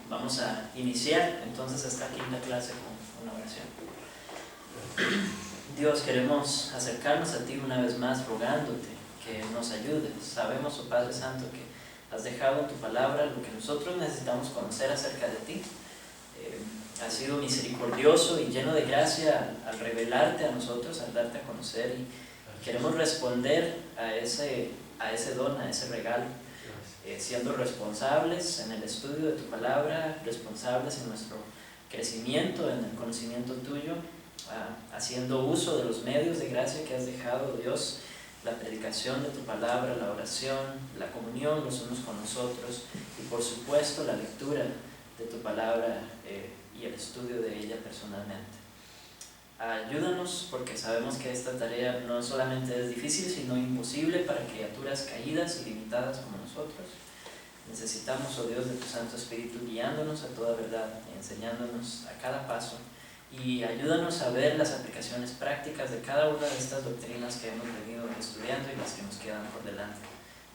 Vamos a iniciar entonces esta quinta clase con una oración. Dios, queremos acercarnos a ti una vez más rogándote que nos ayudes. Sabemos, oh Padre Santo, que has dejado en tu palabra lo que nosotros necesitamos conocer acerca de ti. Has sido misericordioso y lleno de gracia al revelarte a nosotros, al darte a conocer, y queremos responder a ese don, a ese regalo, siendo responsables en el estudio de tu palabra, responsables en nuestro crecimiento, en el conocimiento tuyo, haciendo uso de los medios de gracia que has dejado, Dios, la predicación de tu palabra, la oración, la comunión los unos con nosotros y por supuesto la lectura de tu palabra y el estudio de ella personalmente. Ayúdanos, porque sabemos que esta tarea no solamente es difícil, sino imposible para criaturas caídas y limitadas como nosotros. Necesitamos, oh Dios, de tu Santo Espíritu guiándonos a toda verdad, enseñándonos a cada paso, y ayúdanos a ver las aplicaciones prácticas de cada una de estas doctrinas que hemos venido estudiando y las que nos quedan por delante.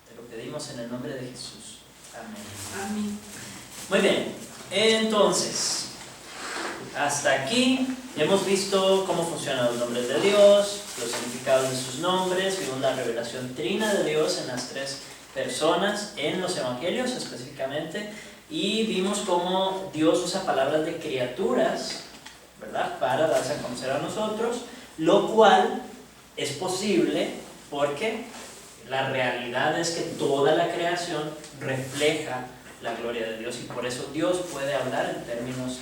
Te lo pedimos en el nombre de Jesús. Amén. Amén. Muy bien, entonces, hasta aquí hemos visto cómo funcionan los nombres de Dios, los significados de sus nombres, vimos la revelación trina de Dios en las tres personas, en los evangelios específicamente, y vimos cómo Dios usa palabras de criaturas, ¿verdad?, para darse a conocer a nosotros, lo cual es posible porque la realidad es que toda la creación refleja la gloria de Dios, y por eso Dios puede hablar en términos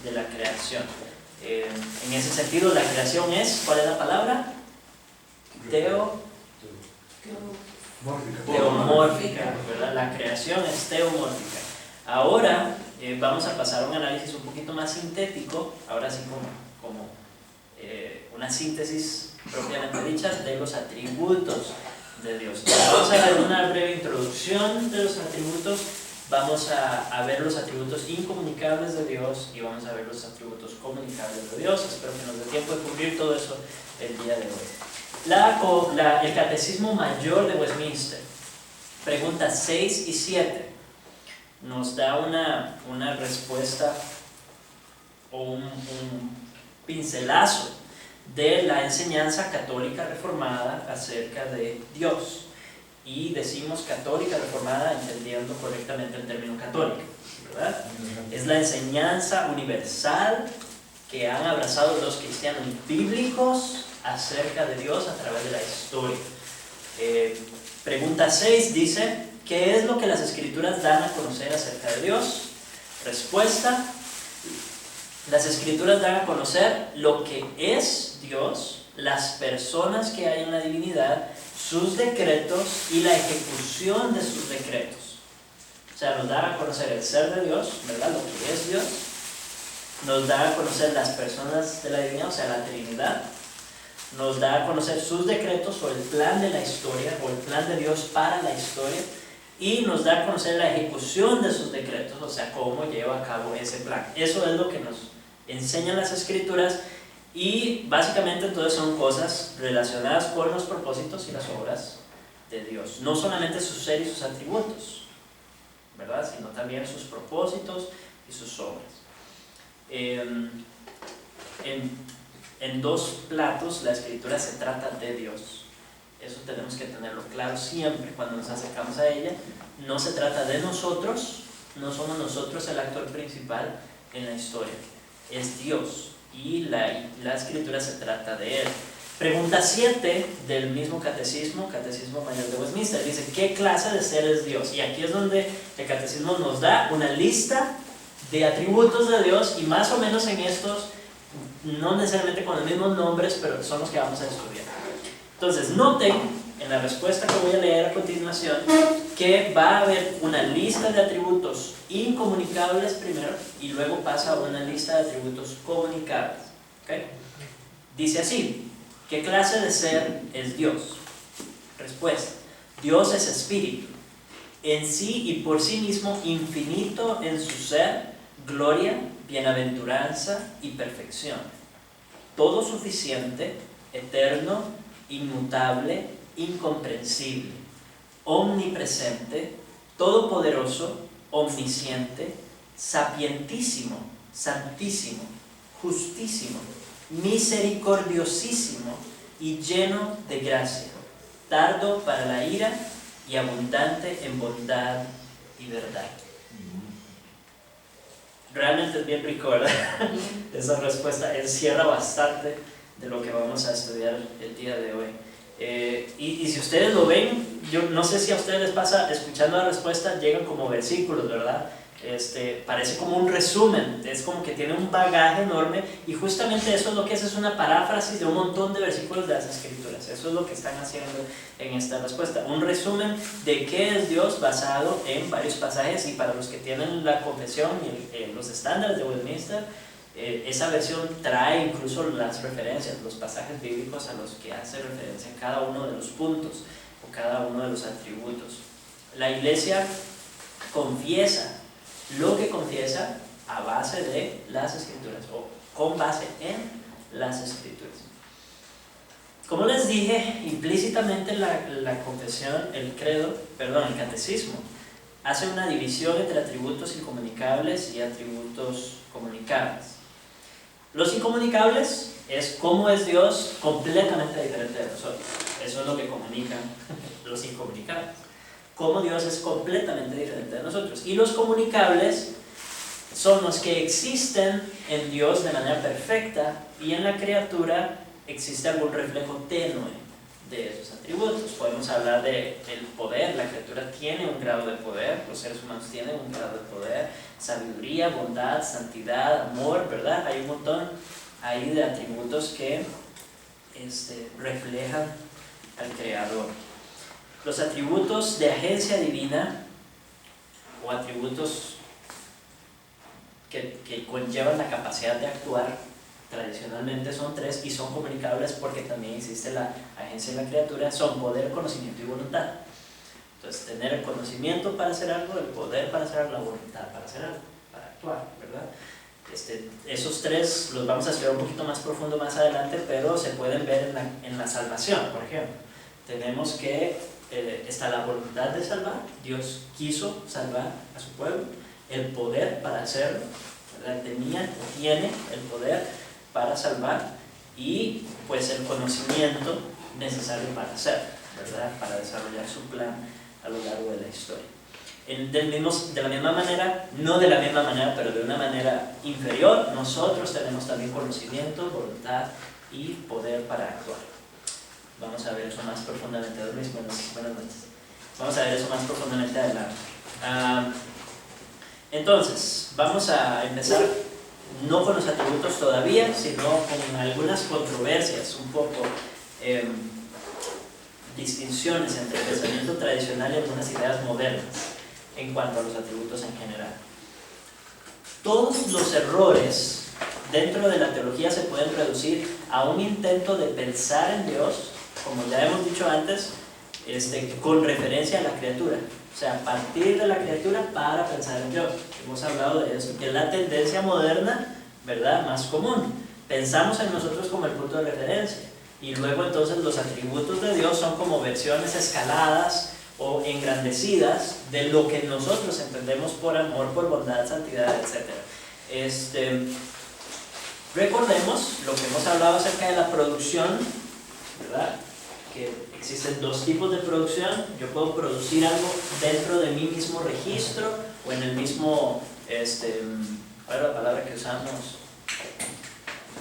de la creación. En ese sentido, la creación es, ¿cuál es la palabra? Teomórfica, ¿verdad? La creación es teomórfica. Ahora vamos a pasar a un análisis un poquito más sintético, ahora sí como una síntesis propiamente dicha de los atributos de Dios. Vamos a ver una breve introducción de los atributos. Vamos a ver los atributos incomunicables de Dios y vamos a ver los atributos comunicables de Dios. Espero que nos dé tiempo de cubrir todo eso el día de hoy. El Catecismo Mayor de Westminster, preguntas 6 y 7, nos da una respuesta o un pincelazo de la enseñanza católica reformada acerca de Dios. Y decimos católica reformada entendiendo correctamente el término católica, ¿verdad? Es la enseñanza universal que han abrazado los cristianos bíblicos acerca de Dios a través de la historia. Pregunta 6 dice: ¿qué es lo que las Escrituras dan a conocer acerca de Dios? Respuesta: las Escrituras dan a conocer lo que es Dios, las personas que hay en la divinidad, sus decretos y la ejecución de sus decretos. O sea, nos da a conocer el ser de Dios, ¿verdad?, lo que es Dios. Nos da a conocer las personas de la divinidad, o sea, la Trinidad. Nos da a conocer sus decretos o el plan de la historia, o el plan de Dios para la historia. Y nos da a conocer la ejecución de sus decretos, o sea, cómo lleva a cabo ese plan. Eso es lo que nos enseñan las Escrituras. Y básicamente entonces son cosas relacionadas con los propósitos y las obras de Dios. No solamente su ser y sus atributos, ¿verdad?, sino también sus propósitos y sus obras. En dos platos la Escritura se trata de Dios. Eso tenemos que tenerlo claro siempre cuando nos acercamos a ella. No se trata de nosotros, no somos nosotros el actor principal en la historia. Es Dios. Y la Escritura se trata de Él. Pregunta 7 del mismo Catecismo Mayor de Westminster, dice: ¿qué clase de ser es Dios? Y aquí es donde el Catecismo nos da una lista de atributos de Dios, y más o menos en estos, no necesariamente con los mismos nombres, pero son los que vamos a estudiar. Entonces, noten en la respuesta que voy a leer a continuación que va a haber una lista de atributos incomunicables primero y luego pasa a una lista de atributos comunicables. ¿Okay? Dice así: ¿qué clase de ser es Dios? Respuesta: Dios es espíritu, en sí y por sí mismo infinito en su ser, gloria, bienaventuranza y perfección, todo suficiente, eterno, inmutable, incomprensible, omnipresente, todopoderoso, omnisciente, sapientísimo, santísimo, justísimo, misericordiosísimo y lleno de gracia, tardo para la ira y abundante en bondad y verdad. Realmente es bien rico, ¿verdad? Esa respuesta encierra bastante de lo que vamos a estudiar el día de hoy. Y si ustedes lo ven, yo no sé si a ustedes les pasa, escuchando la respuesta llegan como versículos, ¿verdad? Parece como un resumen, es como que tiene un bagaje enorme, y justamente eso es lo que es una paráfrasis de un montón de versículos de las Escrituras. Eso es lo que están haciendo en esta respuesta, un resumen de qué es Dios basado en varios pasajes. Y para los que tienen la confesión y los estándares de Westminster, esa versión trae incluso las referencias, los pasajes bíblicos a los que hace referencia en cada uno de los puntos o cada uno de los atributos. La Iglesia confiesa lo que confiesa a base de las Escrituras, o con base en las Escrituras. Como les dije, implícitamente la confesión, el catecismo, hace una división entre atributos incomunicables y atributos comunicables. Los incomunicables es cómo es Dios completamente diferente de nosotros. Eso es lo que comunican los incomunicables. Cómo Dios es completamente diferente de nosotros. Y los comunicables son los que existen en Dios de manera perfecta, y en la criatura existe algún reflejo tenue de esos atributos. Podemos hablar del poder. La criatura tiene un grado de poder, los seres humanos tienen un grado de poder, sabiduría, bondad, santidad, amor, ¿verdad? Hay un montón ahí de atributos que reflejan al Creador. Los atributos de agencia divina, o atributos que conllevan la capacidad de actuar, tradicionalmente son tres, y son comunicables porque también existe la agencia de la criatura. Son poder, conocimiento y voluntad. Entonces, tener el conocimiento para hacer algo, el poder para hacer algo, la voluntad para hacer algo, para actuar, ¿verdad? Esos tres los vamos a estudiar un poquito más profundo más adelante, pero se pueden ver en la salvación. Por ejemplo, tenemos que está la voluntad de salvar. Dios quiso salvar a su pueblo, el poder para hacerlo, ¿verdad? Tiene el poder para salvar, y pues el conocimiento necesario para hacerlo, ¿verdad? Para desarrollar su plan a lo largo de la historia. De la misma manera, no de la misma manera, pero de una manera inferior, nosotros tenemos también conocimiento, voluntad y poder para actuar. Vamos a ver eso más profundamente. Buenas noches. Vamos a ver eso más profundamente adelante. Entonces, vamos a empezar no con los atributos todavía, sino con algunas controversias, un poco distinciones entre el pensamiento tradicional y algunas ideas modernas en cuanto a los atributos en general. Todos los errores dentro de la teología se pueden reducir a un intento de pensar en Dios, como ya hemos dicho antes, con referencia a la criatura. O sea, a partir de la criatura para pensar en Dios. Hemos hablado de eso, que es la tendencia moderna, ¿verdad?, más común. Pensamos en nosotros como el punto de referencia, y luego entonces los atributos de Dios son como versiones escaladas o engrandecidas de lo que nosotros entendemos por amor, por bondad, santidad, etc. Recordemos lo que hemos hablado acerca de la producción, ¿verdad?, que existen dos tipos de producción. Yo puedo producir algo dentro de mi mismo registro, o en el mismo, ¿cuál es la palabra que usamos?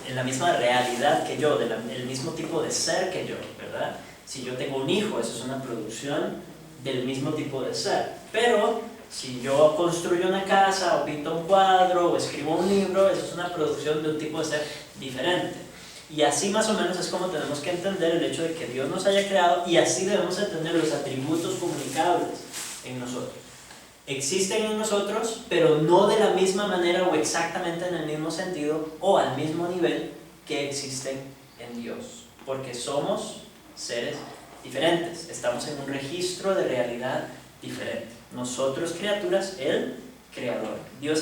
En la misma realidad que yo, el mismo tipo de ser que yo, ¿verdad? Si yo tengo un hijo, eso es una producción del mismo tipo de ser. Pero si yo construyo una casa, o pinto un cuadro, o escribo un libro, eso es una producción de un tipo de ser diferente. Y así más o menos es como tenemos que entender el hecho de que Dios nos haya creado, y así debemos entender los atributos comunicables en nosotros. Existen en nosotros, pero no de la misma manera o exactamente en el mismo sentido o al mismo nivel que existen en Dios, porque somos seres diferentes, estamos en un registro de realidad diferente. Nosotros criaturas, Él creador. Dios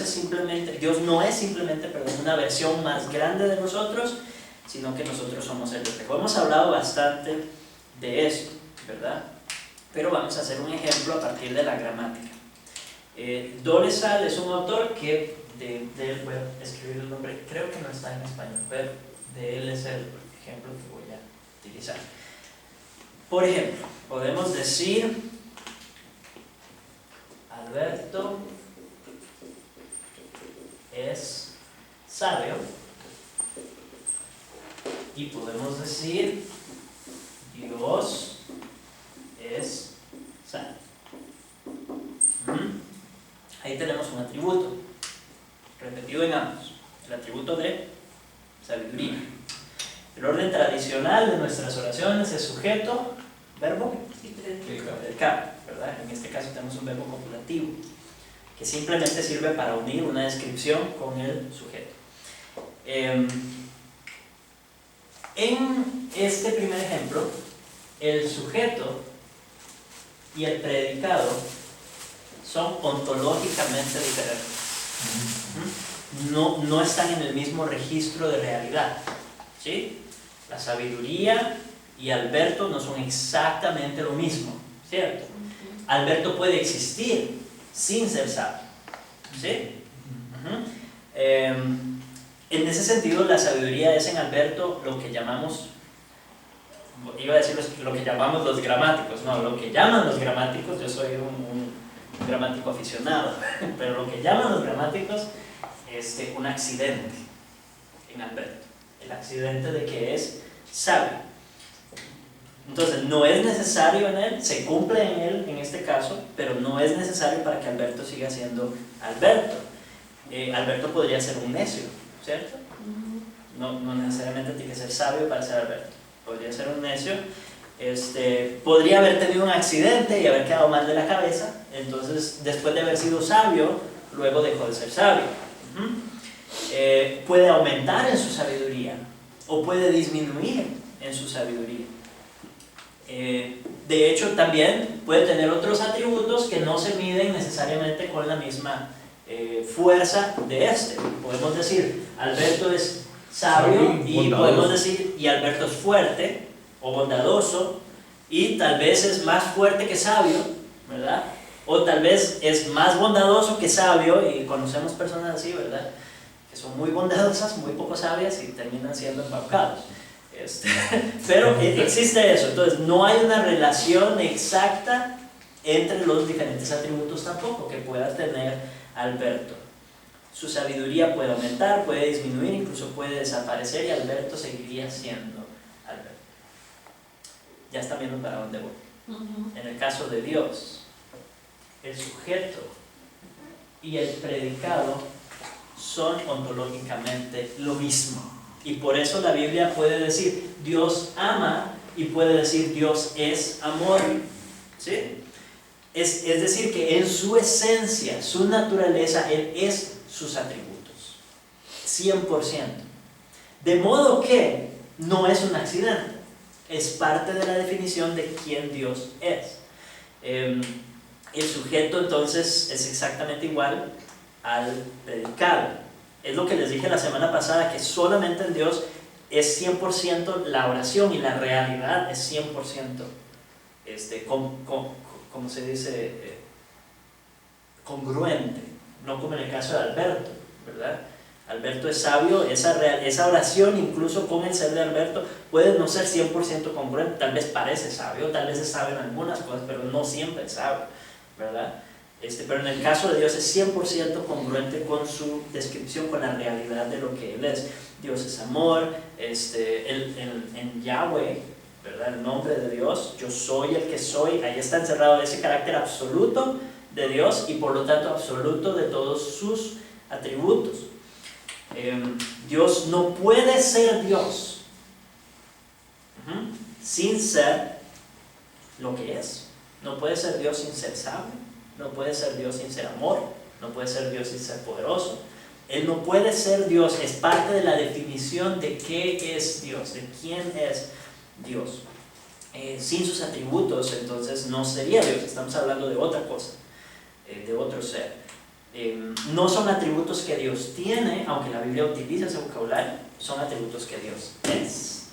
no es simplemente una versión más grande de nosotros, sino que nosotros somos el reflejo. Hemos hablado bastante de eso, ¿verdad? Pero vamos a hacer un ejemplo a partir de la gramática. Dolezal es un autor que voy a escribir el nombre, creo que no está en español, pero de él es el ejemplo que voy a utilizar. Por ejemplo, podemos decir Alberto es sabio, y podemos decir Dios es sabio. Ahí tenemos un atributo repetido en ambos, el atributo de sabiduría. El orden tradicional de nuestras oraciones es sujeto, verbo y predicado, ¿verdad? En este caso tenemos un verbo copulativo que simplemente sirve para unir una descripción con el sujeto. En este primer ejemplo, el sujeto y el predicado son ontológicamente diferentes. No están en el mismo registro de realidad, ¿sí? La sabiduría y Alberto no son exactamente lo mismo, ¿cierto? Alberto puede existir sin ser sabio, ¿sí? En ese sentido, la sabiduría es en Alberto lo que llamamos, iba a decir lo que llamamos los gramáticos, no, lo que llaman los gramáticos, yo soy un gramático aficionado, pero lo que llaman los gramáticos es un accidente en Alberto, el accidente de que es sabio. Entonces no es necesario en él, se cumple en él en este caso, pero no es necesario para que Alberto siga siendo Alberto. Alberto podría ser un necio, ¿cierto? No necesariamente tiene que ser sabio para ser Alberto, podría ser un necio. Podría haber tenido un accidente y haber quedado mal de la cabeza, entonces después de haber sido sabio, luego dejó de ser sabio. Puede aumentar en su sabiduría o puede disminuir en su sabiduría. De hecho, también puede tener otros atributos que no se miden necesariamente con la misma fuerza de este. Podemos decir, Alberto es sabio y podemos decir, y Alberto es fuerte o bondadoso, y tal vez es más fuerte que sabio, ¿verdad? O tal vez es más bondadoso que sabio, y conocemos personas así, ¿verdad? Que son muy bondadosas, muy poco sabias y terminan siendo embaucados. Pero existe eso, entonces no hay una relación exacta entre los diferentes atributos tampoco que pueda tener Alberto. Su sabiduría puede aumentar, puede disminuir, incluso puede desaparecer, y Alberto seguiría siendo Alberto. Ya está viendo para dónde voy. En el caso de Dios, el sujeto y el predicado son ontológicamente lo mismo. Y por eso la Biblia puede decir Dios ama y puede decir Dios es amor, ¿sí? Es decir, que en su esencia, su naturaleza, Él es sus atributos, 100%. De modo que no es un accidente, es parte de la definición de quién Dios es. El sujeto entonces es exactamente igual al predicado. Es lo que les dije la semana pasada, que solamente en Dios es 100% la oración, y la realidad es 100%, como se dice, congruente, no como en el caso de Alberto, ¿verdad? Alberto es sabio, esa oración incluso con el ser de Alberto puede no ser 100% congruente, tal vez parece sabio, tal vez es sabio en algunas cosas, pero no siempre es sabio, ¿verdad? Pero en el caso de Dios es 100% congruente con su descripción, con la realidad de lo que Él es. Dios es amor, en Yahweh, ¿verdad? El nombre de Dios, yo soy el que soy, ahí está encerrado ese carácter absoluto de Dios y por lo tanto absoluto de todos sus atributos. Dios no puede ser Dios sin ser lo que es. No puede ser Dios sin ser sabio, no puede ser Dios sin ser amor, no puede ser Dios sin ser poderoso. Él no puede ser Dios, es parte de la definición de qué es Dios, de quién es Dios. Sin sus atributos, entonces no sería Dios, estamos hablando de otra cosa, de otro ser. No son atributos que Dios tiene, aunque la Biblia utiliza ese vocabulario, son atributos que Dios es.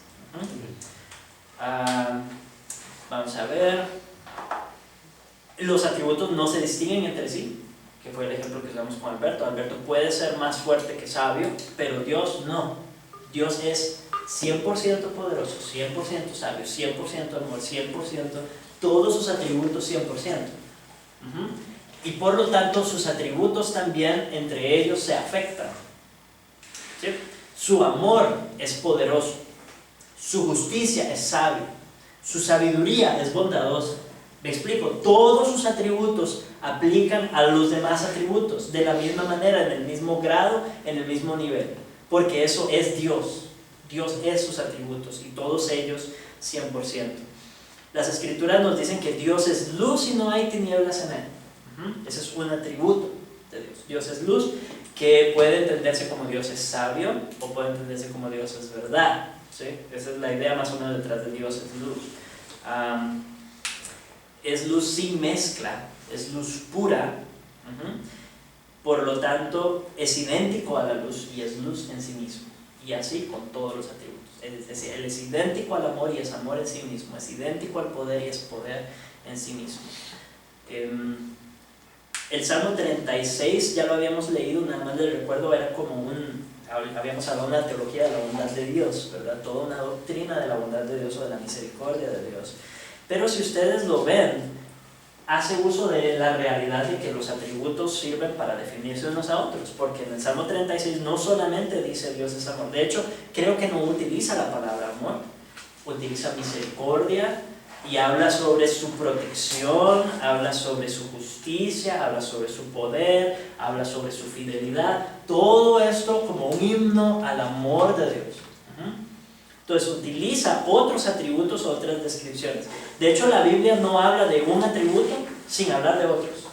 Vamos a ver. Los atributos no se distinguen entre sí, que fue el ejemplo que usamos con Alberto. Alberto puede ser más fuerte que sabio, pero Dios no. Dios es 100% poderoso, 100% sabio, 100% amor, 100%, todos sus atributos 100%. Y por lo tanto sus atributos también entre ellos se afectan. ¿Sí? Su amor es poderoso, su justicia es sabia, su sabiduría es bondadosa. Me explico, todos sus atributos aplican a los demás atributos de la misma manera, en el mismo grado, en el mismo nivel, porque eso es Dios. Dios es sus atributos y todos ellos 100%. Las escrituras nos dicen que Dios es luz y no hay tinieblas en él. Ese es un atributo de Dios. Dios es luz, que puede entenderse como Dios es sabio o puede entenderse como Dios es verdad. ¿Sí? Esa es la idea más o menos detrás de Dios es luz. Es luz sin mezcla, es luz pura. Por lo tanto, es idéntico a la luz y es luz en sí mismo. Y así con todos los atributos. Es decir, Él es idéntico al amor y es amor en sí mismo. Es idéntico al poder y es poder en sí mismo. El Salmo 36 ya lo habíamos leído, nada más les recuerdo, era como habíamos hablado de la teología de la bondad de Dios, ¿verdad? Toda una doctrina de la bondad de Dios o de la misericordia de Dios. Pero si ustedes lo ven, hace uso de la realidad de que los atributos sirven para definirse unos a otros, porque en el Salmo 36 no solamente dice Dios es amor, de hecho creo que no utiliza la palabra amor, utiliza misericordia y habla sobre su protección, habla sobre su justicia, habla sobre su poder, habla sobre su fidelidad, todo esto como un himno al amor de Dios. Entonces utiliza otros atributos, otras descripciones. De hecho, la Biblia no habla de un atributo sin hablar de otros.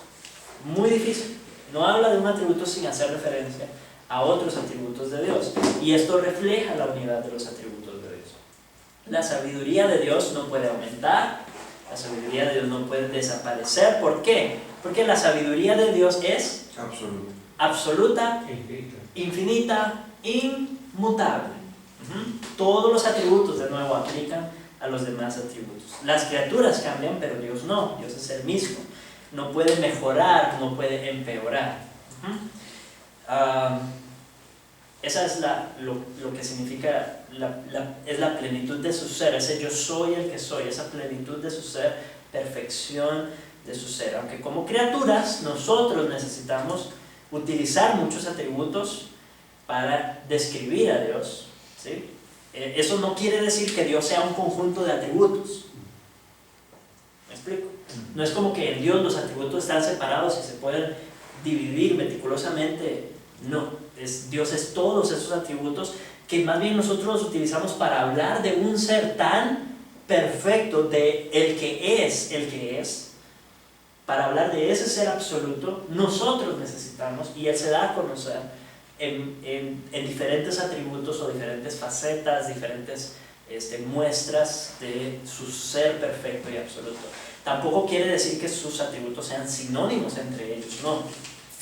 Muy difícil. No habla de un atributo sin hacer referencia a otros atributos de Dios. Y esto refleja la unidad de los atributos de Dios. La sabiduría de Dios no puede aumentar, la sabiduría de Dios no puede desaparecer. ¿Por qué? Porque la sabiduría de Dios es absoluta, infinita, inmutable. Todos los atributos de nuevo aplican a los demás atributos. Las criaturas cambian, pero Dios no. Dios es el mismo. No puede mejorar, no puede empeorar. Esa es lo que significa es la plenitud de su ser. Ese yo soy el que soy, esa plenitud de su ser, perfección de su ser. Aunque como criaturas nosotros necesitamos utilizar muchos atributos para describir a Dios. ¿Sí? Eso no quiere decir que Dios sea un conjunto de atributos. ¿Me explico? No es como que en Dios los atributos están separados y se pueden dividir meticulosamente. No, Dios es todos esos atributos que más bien nosotros los utilizamos para hablar de un ser tan perfecto, de el que es. Para hablar de ese ser absoluto, nosotros necesitamos, y Él se da a conocer en diferentes atributos o diferentes facetas, diferentes muestras de su ser perfecto y absoluto. Tampoco quiere decir que sus atributos sean sinónimos entre ellos, no.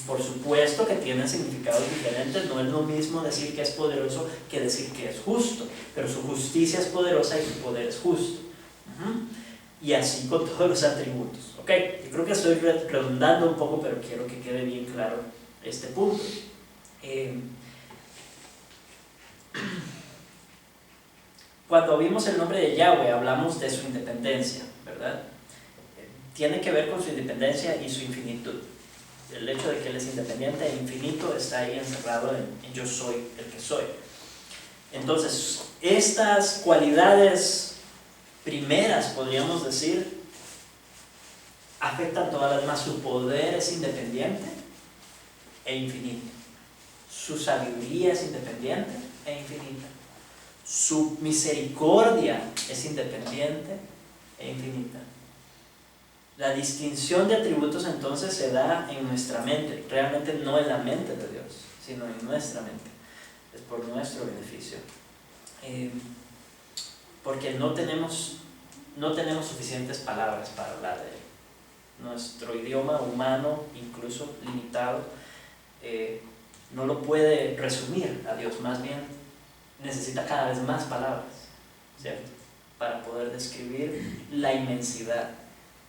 Por supuesto que tienen significados diferentes, no es lo mismo decir que es poderoso que decir que es justo, pero su justicia es poderosa y su poder es justo. Y así con todos los atributos. ¿Okay? Yo creo que estoy redundando un poco, pero quiero que quede bien claro este punto. Cuando vimos el nombre de Yahweh hablamos de su independencia, ¿verdad? Tiene que ver con su independencia y su infinitud. El hecho de que Él es independiente e infinito está ahí encerrado en yo soy el que soy. Entonces, estas cualidades primeras, podríamos decir, afectan todas las demás. Su poder es independiente e infinito. Su sabiduría es independiente e infinita. Su misericordia es independiente e infinita. La distinción de atributos entonces se da en nuestra mente, realmente no en la mente de Dios, sino en nuestra mente. Es por nuestro beneficio. Porque no tenemos suficientes palabras para hablar de Él. Nuestro idioma humano, incluso limitado, no lo puede resumir a Dios, más bien necesita cada vez más palabras, ¿cierto? Para poder describir la inmensidad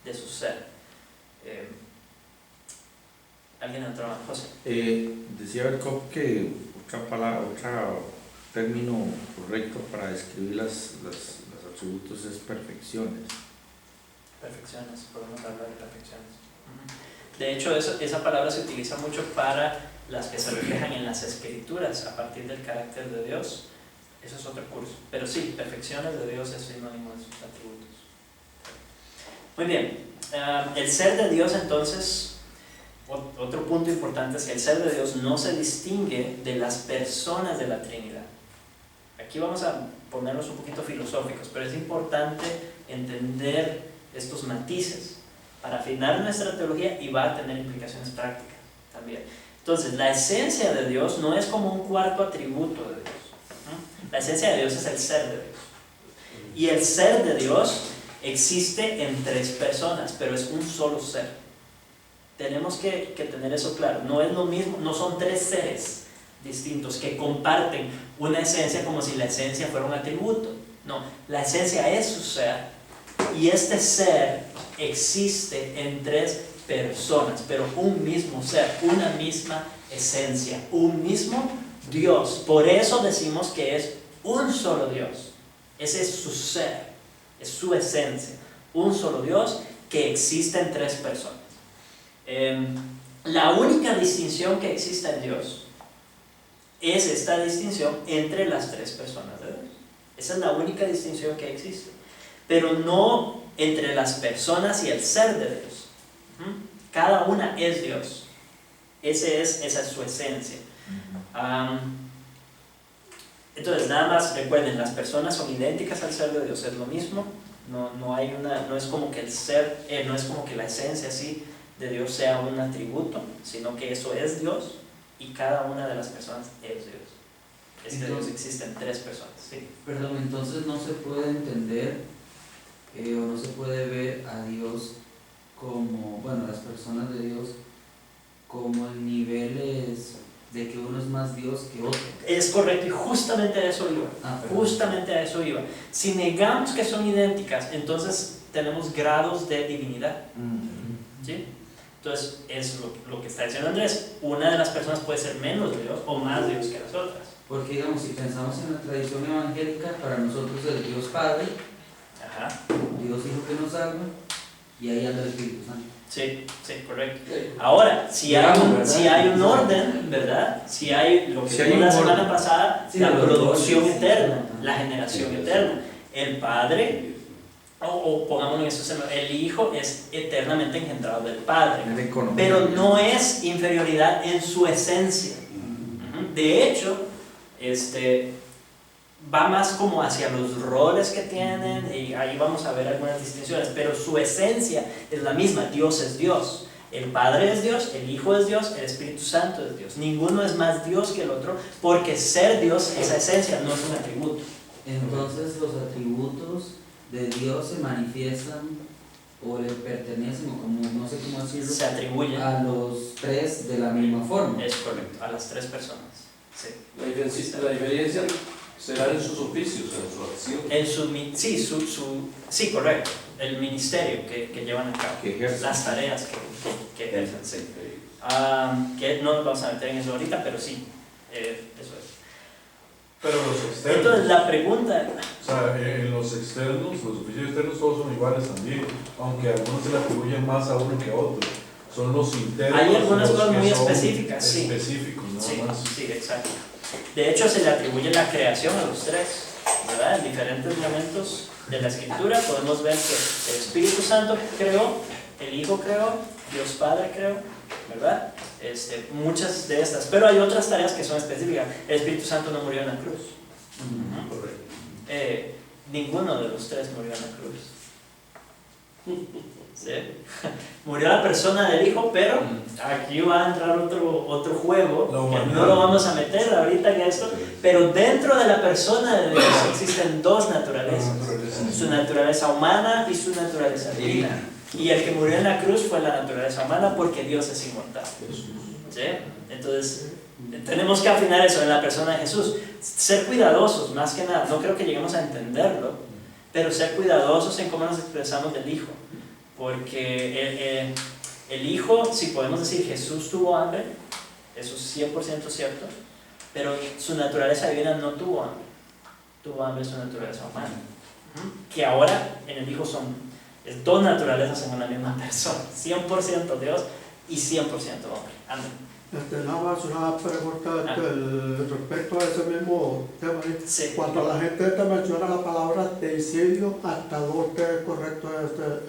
de su ser. ¿Alguien entró? José. Decía Berkov que otro término correcto para describir los atributos es perfecciones. Perfecciones, podemos hablar de perfecciones. De hecho, esa palabra se utiliza mucho para las que se reflejan en las escrituras a partir del carácter de Dios. Eso es otro curso. Pero sí, perfecciones de Dios es sinónimo de sus atributos. Muy bien. El ser de Dios, entonces, otro punto importante es que el ser de Dios no se distingue de las personas de la Trinidad. Aquí vamos a ponernos un poquito filosóficos, pero es importante entender estos matices para afinar nuestra teología y va a tener implicaciones prácticas también. Entonces, la esencia de Dios no es como un cuarto atributo de Dios. La esencia de Dios es el ser de Dios. Y el ser de Dios existe en tres personas, pero es un solo ser. Tenemos que tener eso claro. No es lo mismo, no son tres seres distintos que comparten una esencia como si la esencia fuera un atributo. No, la esencia es su ser y este ser existe en tres personas, pero un mismo ser, una misma esencia, un mismo Dios. Por eso decimos que es un solo Dios. Ese es su ser, es su esencia, un solo Dios que existe en tres personas. La única distinción que existe en Dios es esta distinción entre las tres personas de Dios. Esa es la única distinción que existe, pero no entre las personas y el ser de Dios. Cada una es Dios. Esa es su esencia. Entonces, nada más recuerden, las personas son idénticas al ser de Dios, es lo mismo. No es como que el ser, no es como que la esencia así de Dios sea un atributo, sino que eso es Dios y cada una de las personas es Dios. Dios existe en tres personas. Sí. Perdón, entonces no se puede entender o no se puede ver a Dios como, bueno, las personas de Dios como en niveles de que uno es más Dios que otro. Es correcto, y justamente a eso iba. Justamente a eso iba. Si negamos que son idénticas, entonces tenemos grados de divinidad. ¿Sí? Entonces, es lo que está diciendo Andrés. Una de las personas puede ser menos Dios o más Dios que las otras. Porque, digamos, si pensamos en la tradición evangélica, para nosotros es Dios Padre, Dios Hijo que nos salva, y ahí anda el Espíritu Santo. Sí, correcto. Ahora, si hay un orden, ¿verdad? Si hay lo que vimos la semana pasada, la producción eterna, la generación eterna. El Padre, o pongámoslo en eso, el Hijo es eternamente engendrado del Padre, pero no es inferioridad en su esencia. De hecho, va más como hacia los roles que tienen, y ahí vamos a ver algunas distinciones, pero su esencia es la misma. Dios es Dios, el Padre es Dios, el Hijo es Dios, el Espíritu Santo es Dios. Ninguno es más Dios que el otro, porque ser Dios, esa esencia, no es un atributo. Entonces los atributos de Dios se manifiestan o le pertenecen, o como no sé cómo decirlo, se atribuyen a los tres de la misma forma. Es correcto, a las tres personas. Sí. La diferencia será en sus oficios, en su acción. Sí, correcto. El ministerio que llevan a cabo, las tareas que ejercen. Sí. Que no nos vamos a meter en eso ahorita, pero sí, eso es. Pero los externos. Entonces la pregunta. O sea, en los externos, los oficios externos todos son iguales también, aunque algunos se le atribuyen más a uno que a otro. Son los internos. Hay algunas los cosas que muy son específicas, sí. Específicos, ¿no? Sí, Más. sí, exacto. De hecho, se le atribuye la creación a los tres, ¿verdad? En diferentes momentos de la Escritura podemos ver que el Espíritu Santo creó, el Hijo creó, Dios Padre creó, ¿verdad? Muchas de estas, pero hay otras tareas que son específicas. El Espíritu Santo no murió en la cruz. Ninguno de los tres murió en la cruz. ¿Sí? Murió la persona del Hijo, pero aquí va a entrar otro juego que no lo vamos a meter ahorita en esto, pero dentro de la persona de Dios existen dos naturalezas: su naturaleza humana y su naturaleza divina. Y el que murió en la cruz fue la naturaleza humana, porque Dios es inmortal. ¿Sí? Entonces tenemos que afinar eso en la persona de Jesús. Ser cuidadosos, más que nada. No creo que lleguemos a entenderlo, pero ser cuidadosos en cómo nos expresamos del Hijo, porque El Hijo, si podemos decir Jesús tuvo hambre, eso es 100% cierto, pero su naturaleza divina no tuvo hambre su naturaleza humana. Que ahora en el Hijo es dos naturalezas en una misma persona, 100% Dios y 100% hombre. Amén. Nada más una pregunta respecto a ese mismo tema. Sí. Cuando la gente te menciona la palabra deicidio, ¿hasta dónde es correcto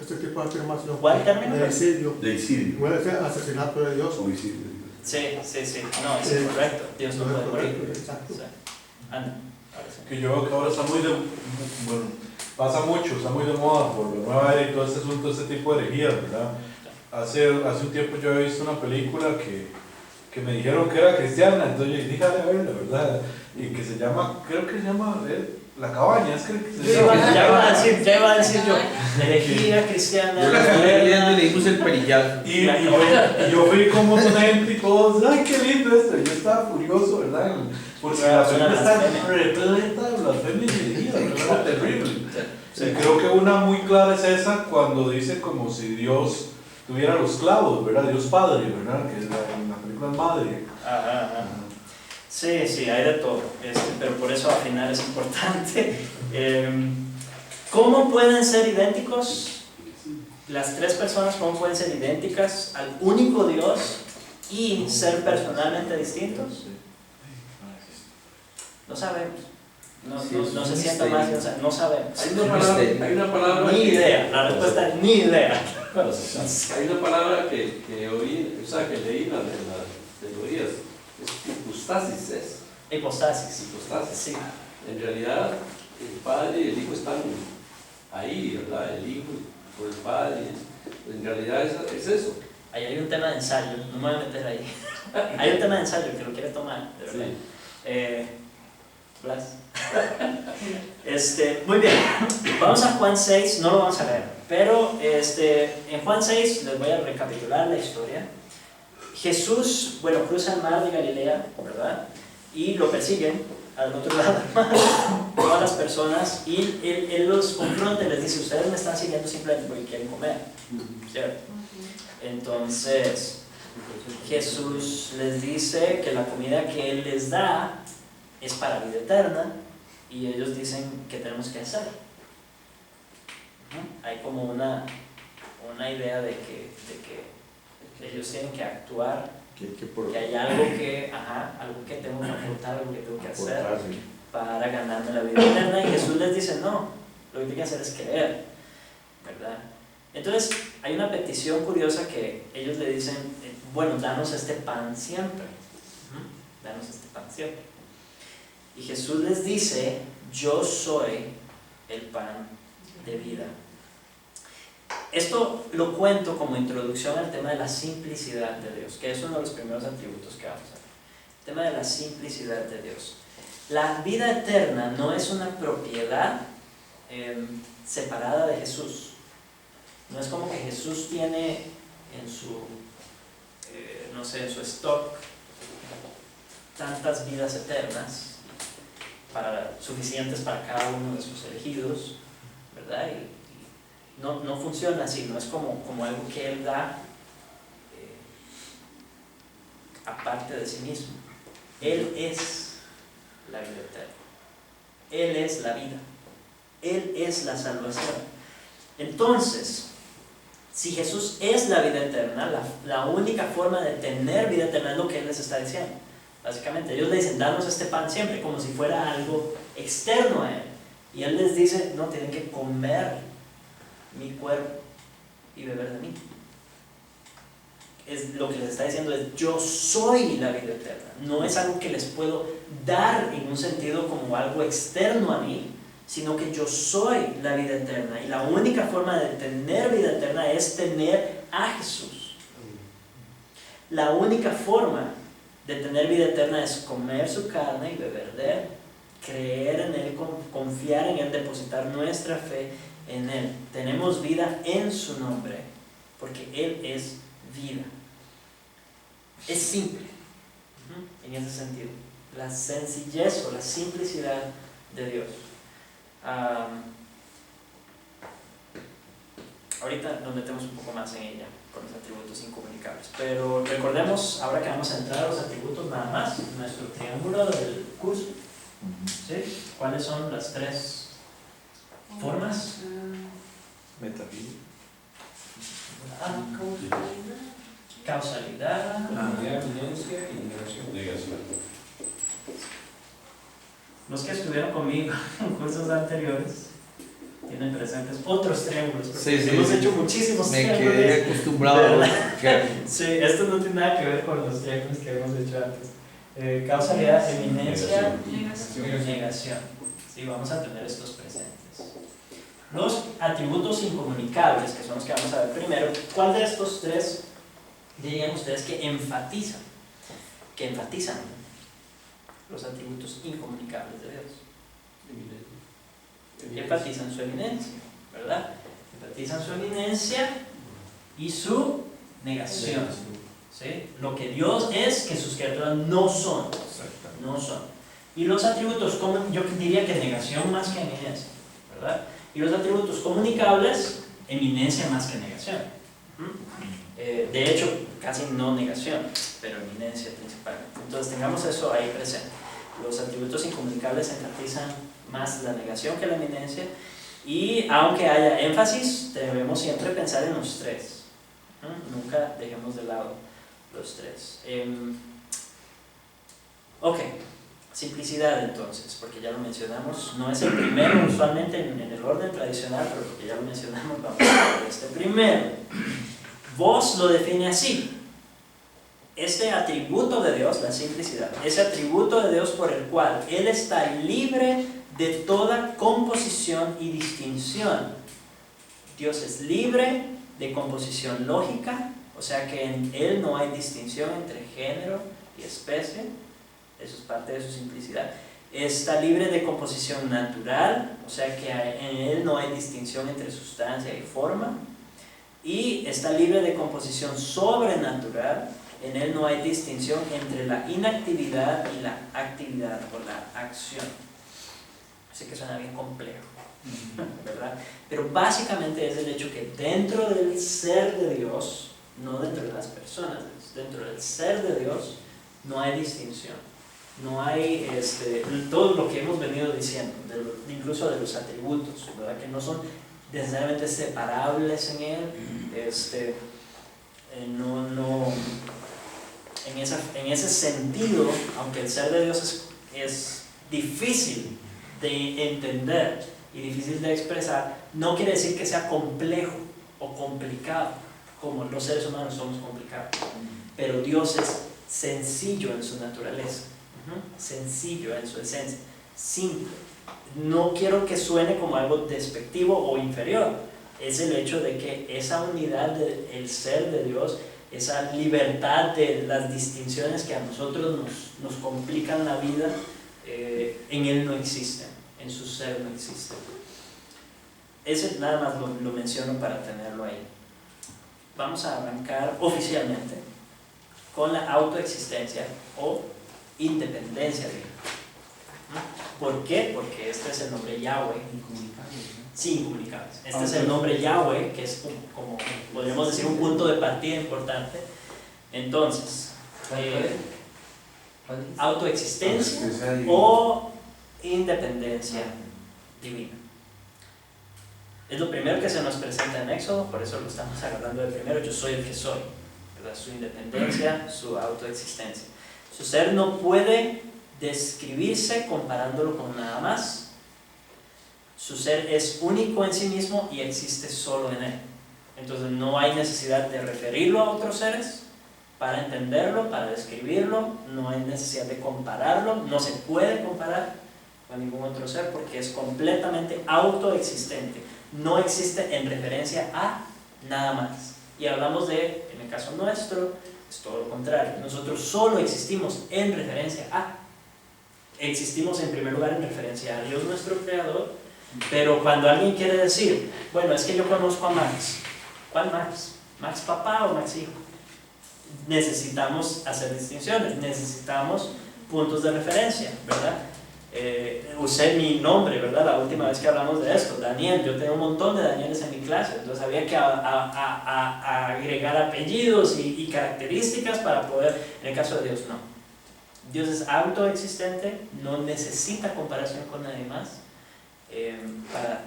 este tipo de afirmación? ¿Cuál término? Deicidio. Deicidio. Puede ser asesinato de Dios. Homicidio. Sí. No, es incorrecto. Dios no puede morir. Exacto. Sí. Anda, ahora sí. Que yo veo que ahora está muy bueno, pasa mucho, está muy de moda por la nueva era y todo este asunto, este tipo de herejías, ¿verdad? Hace un tiempo yo había visto una película que me dijeron que era cristiana, entonces yo dije, a verla, ¿verdad? Y que se llama, creo que se llama La Cabaña, es que se llama. Ya iba a decir yo, herejía cristiana. Yo la estoy leyendo y leímos el perillal. Y yo fui con un montón de gente y todos, ay, qué lindo esto. Y yo estaba furioso, ¿verdad? Porque la película está repleta de blasfemia y herejías, ¿verdad? Terrible. Y creo que una muy clara es esa cuando dice como si Dios tuviera los clavos, ¿verdad? Dios Padre, ¿verdad? Que es la película es madre. Ajá. Sí, hay de todo, pero por eso al final es importante. ¿Cómo pueden ser idénticos? Las tres personas, ¿cómo pueden ser idénticas al único Dios y ser personalmente distintos? No sabemos. No se sienta más, no sabemos. Hay una palabra Ni idea, la respuesta es ni idea. Hay una palabra que oí, o sea, que leí en las teorías, es hipostasis. Hipostasis. Sí. En realidad, el Padre y el Hijo están ahí, ¿verdad? El Hijo por el Padre. En realidad es eso. Ahí hay un tema de ensayo, no me voy a meter ahí. Hay un tema de ensayo que lo quiere tomar, de verdad. Sí. Blas. Muy bien, vamos a Juan 6, no lo vamos a leer, pero en Juan 6 les voy a recapitular la historia. Jesús, cruza el mar de Galilea, ¿verdad? Y lo persiguen al otro lado del mar, todas las personas, y él los confronta y les dice, ustedes me están siguiendo simplemente porque quieren comer, ¿cierto? Entonces, Jesús les dice que la comida que Él les da es para vida eterna, y ellos dicen que tenemos que hacer. Hay como una idea de que ellos tienen que actuar, que hay algo que tengo que aportar, algo que tengo que hacer para ganarme la vida eterna, y Jesús les dice no, lo que tienen que hacer es creer, ¿verdad? Entonces hay una petición curiosa que ellos le dicen, danos este pan siempre, danos este pan siempre. Y Jesús les dice, yo soy el pan de vida. Esto lo cuento como introducción al tema de la simplicidad de Dios, que es uno de los primeros atributos que vamos a ver. El tema de la simplicidad de Dios. La vida eterna no es una propiedad separada de Jesús. No es como que Jesús tiene en su, en su stock tantas vidas eternas suficientes para cada uno de sus elegidos, ¿verdad? Y no funciona así, no es como algo que Él da aparte de sí mismo. Él es la vida eterna. Él es la vida. Él es la salvación. Entonces, si Jesús es la vida eterna, la única forma de tener vida eterna es lo que Él les está diciendo. Básicamente, ellos le dicen, danos este pan siempre, como si fuera algo externo a Él. Y Él les dice, no, tienen que comer mi cuerpo y beber de mí. Lo que les está diciendo es, yo soy la vida eterna. No es algo que les puedo dar en un sentido como algo externo a mí, sino que yo soy la vida eterna. Y la única forma de tener vida eterna es tener a Jesús. La única forma de tener vida eterna es comer su carne y beber de Él, creer en Él, confiar en Él, depositar nuestra fe en Él. Tenemos vida en su nombre, porque Él es vida. Es simple, en ese sentido. La sencillez o la simplicidad de Dios. ahorita nos metemos un poco más en ella, con los atributos incomunicables. Pero recordemos, ahora que vamos a entrar a los atributos nada más, nuestro triángulo del curso, ¿sí? ¿Cuáles son las tres formas? Metafísica. Causalidad. Eminencia y negación. Los que estuvieron conmigo en cursos anteriores tienen presentes otros triángulos, porque hemos hecho muchísimos Me triángulos. quedé acostumbrado. Sí, esto no tiene nada que ver con los triángulos que hemos hecho antes. Causalidad, eminencia, negación. Sí, vamos a tener estos presentes. Los atributos incomunicables, que son los que vamos a ver primero, ¿cuál de estos tres dirían ustedes que enfatizan? Que enfatizan los atributos incomunicables de Dios. Enfatizan su eminencia, ¿verdad? Enfatizan su eminencia y su negación. ¿Sí? Lo que Dios es, que sus criaturas no son. No son. Y los atributos, yo diría que negación más que eminencia, ¿verdad? Y los atributos comunicables, eminencia más que negación. De hecho, casi no negación, pero eminencia principalmente. Entonces tengamos eso ahí presente. Los atributos incomunicables enfatizan más la negación que la eminencia, y aunque haya énfasis, debemos siempre pensar en los tres. Nunca dejemos de lado los tres. Ok, simplicidad entonces, porque ya lo mencionamos, no es el primero usualmente en el orden tradicional, pero porque ya lo mencionamos, vamos a ver este primero. Vos lo define así: este atributo de Dios, la simplicidad, ese atributo de Dios por el cual Él está libre de toda composición y distinción. Dios es libre de composición lógica, o sea que en Él no hay distinción entre género y especie, eso es parte de su simplicidad. Está libre de composición natural, o sea que en Él no hay distinción entre sustancia y forma. Y está libre de composición sobrenatural, en Él no hay distinción entre la inactividad y la actividad o la acción. Sé que suena bien complejo, ¿verdad? Pero básicamente es el hecho que dentro del ser de Dios, no dentro de las personas, dentro del ser de Dios, no hay distinción. No hay todo lo que hemos venido diciendo, incluso de los atributos, ¿verdad? Que no son necesariamente separables en Él. En ese sentido, aunque el ser de Dios es difícil de entender y difícil de expresar, no quiere decir que sea complejo o complicado, como los seres humanos somos complicados. Pero Dios es sencillo en su naturaleza, sencillo en su esencia, simple. No quiero que suene como algo despectivo o inferior. Es el hecho de que esa unidad del ser de Dios, esa libertad de las distinciones que a nosotros nos complican la vida, en Él no existen, en su ser no existen. Ese nada más lo menciono para tenerlo ahí. Vamos a arrancar oficialmente con la autoexistencia o independencia divina. ¿Por qué? Porque este es el nombre Yahweh. Sí, incomunicables. Este es el nombre Yahweh, que es como podríamos decir un punto de partida importante. Entonces, autoexistencia o independencia divina. Es lo primero que se nos presenta en Éxodo, por eso lo estamos agarrando de primero. Yo soy el que soy, ¿verdad? Su independencia, su autoexistencia. Su ser no puede describirse comparándolo con nada más. Su ser es único en sí mismo y existe solo en Él. Entonces no hay necesidad de referirlo a otros seres para entenderlo, para describirlo. No hay necesidad de compararlo. No se puede comparar con ningún otro ser porque es completamente autoexistente. No existe en referencia a nada más. Y hablamos de, en el caso nuestro, es todo lo contrario. Nosotros solo existimos en referencia a. Existimos en primer lugar en referencia a Dios nuestro Creador. Pero cuando alguien quiere decir, bueno, es que yo conozco a Max. ¿Cuál Max? ¿Max papá o Max hijo? Necesitamos hacer distinciones, necesitamos puntos de referencia, ¿verdad? usé mi nombre, ¿verdad? La última vez que hablamos de esto, Daniel. Yo tengo un montón de Danieles en mi clase, entonces había que agregar apellidos y características para poder, en el caso de Dios, no. Dios es autoexistente, no necesita comparación con nadie más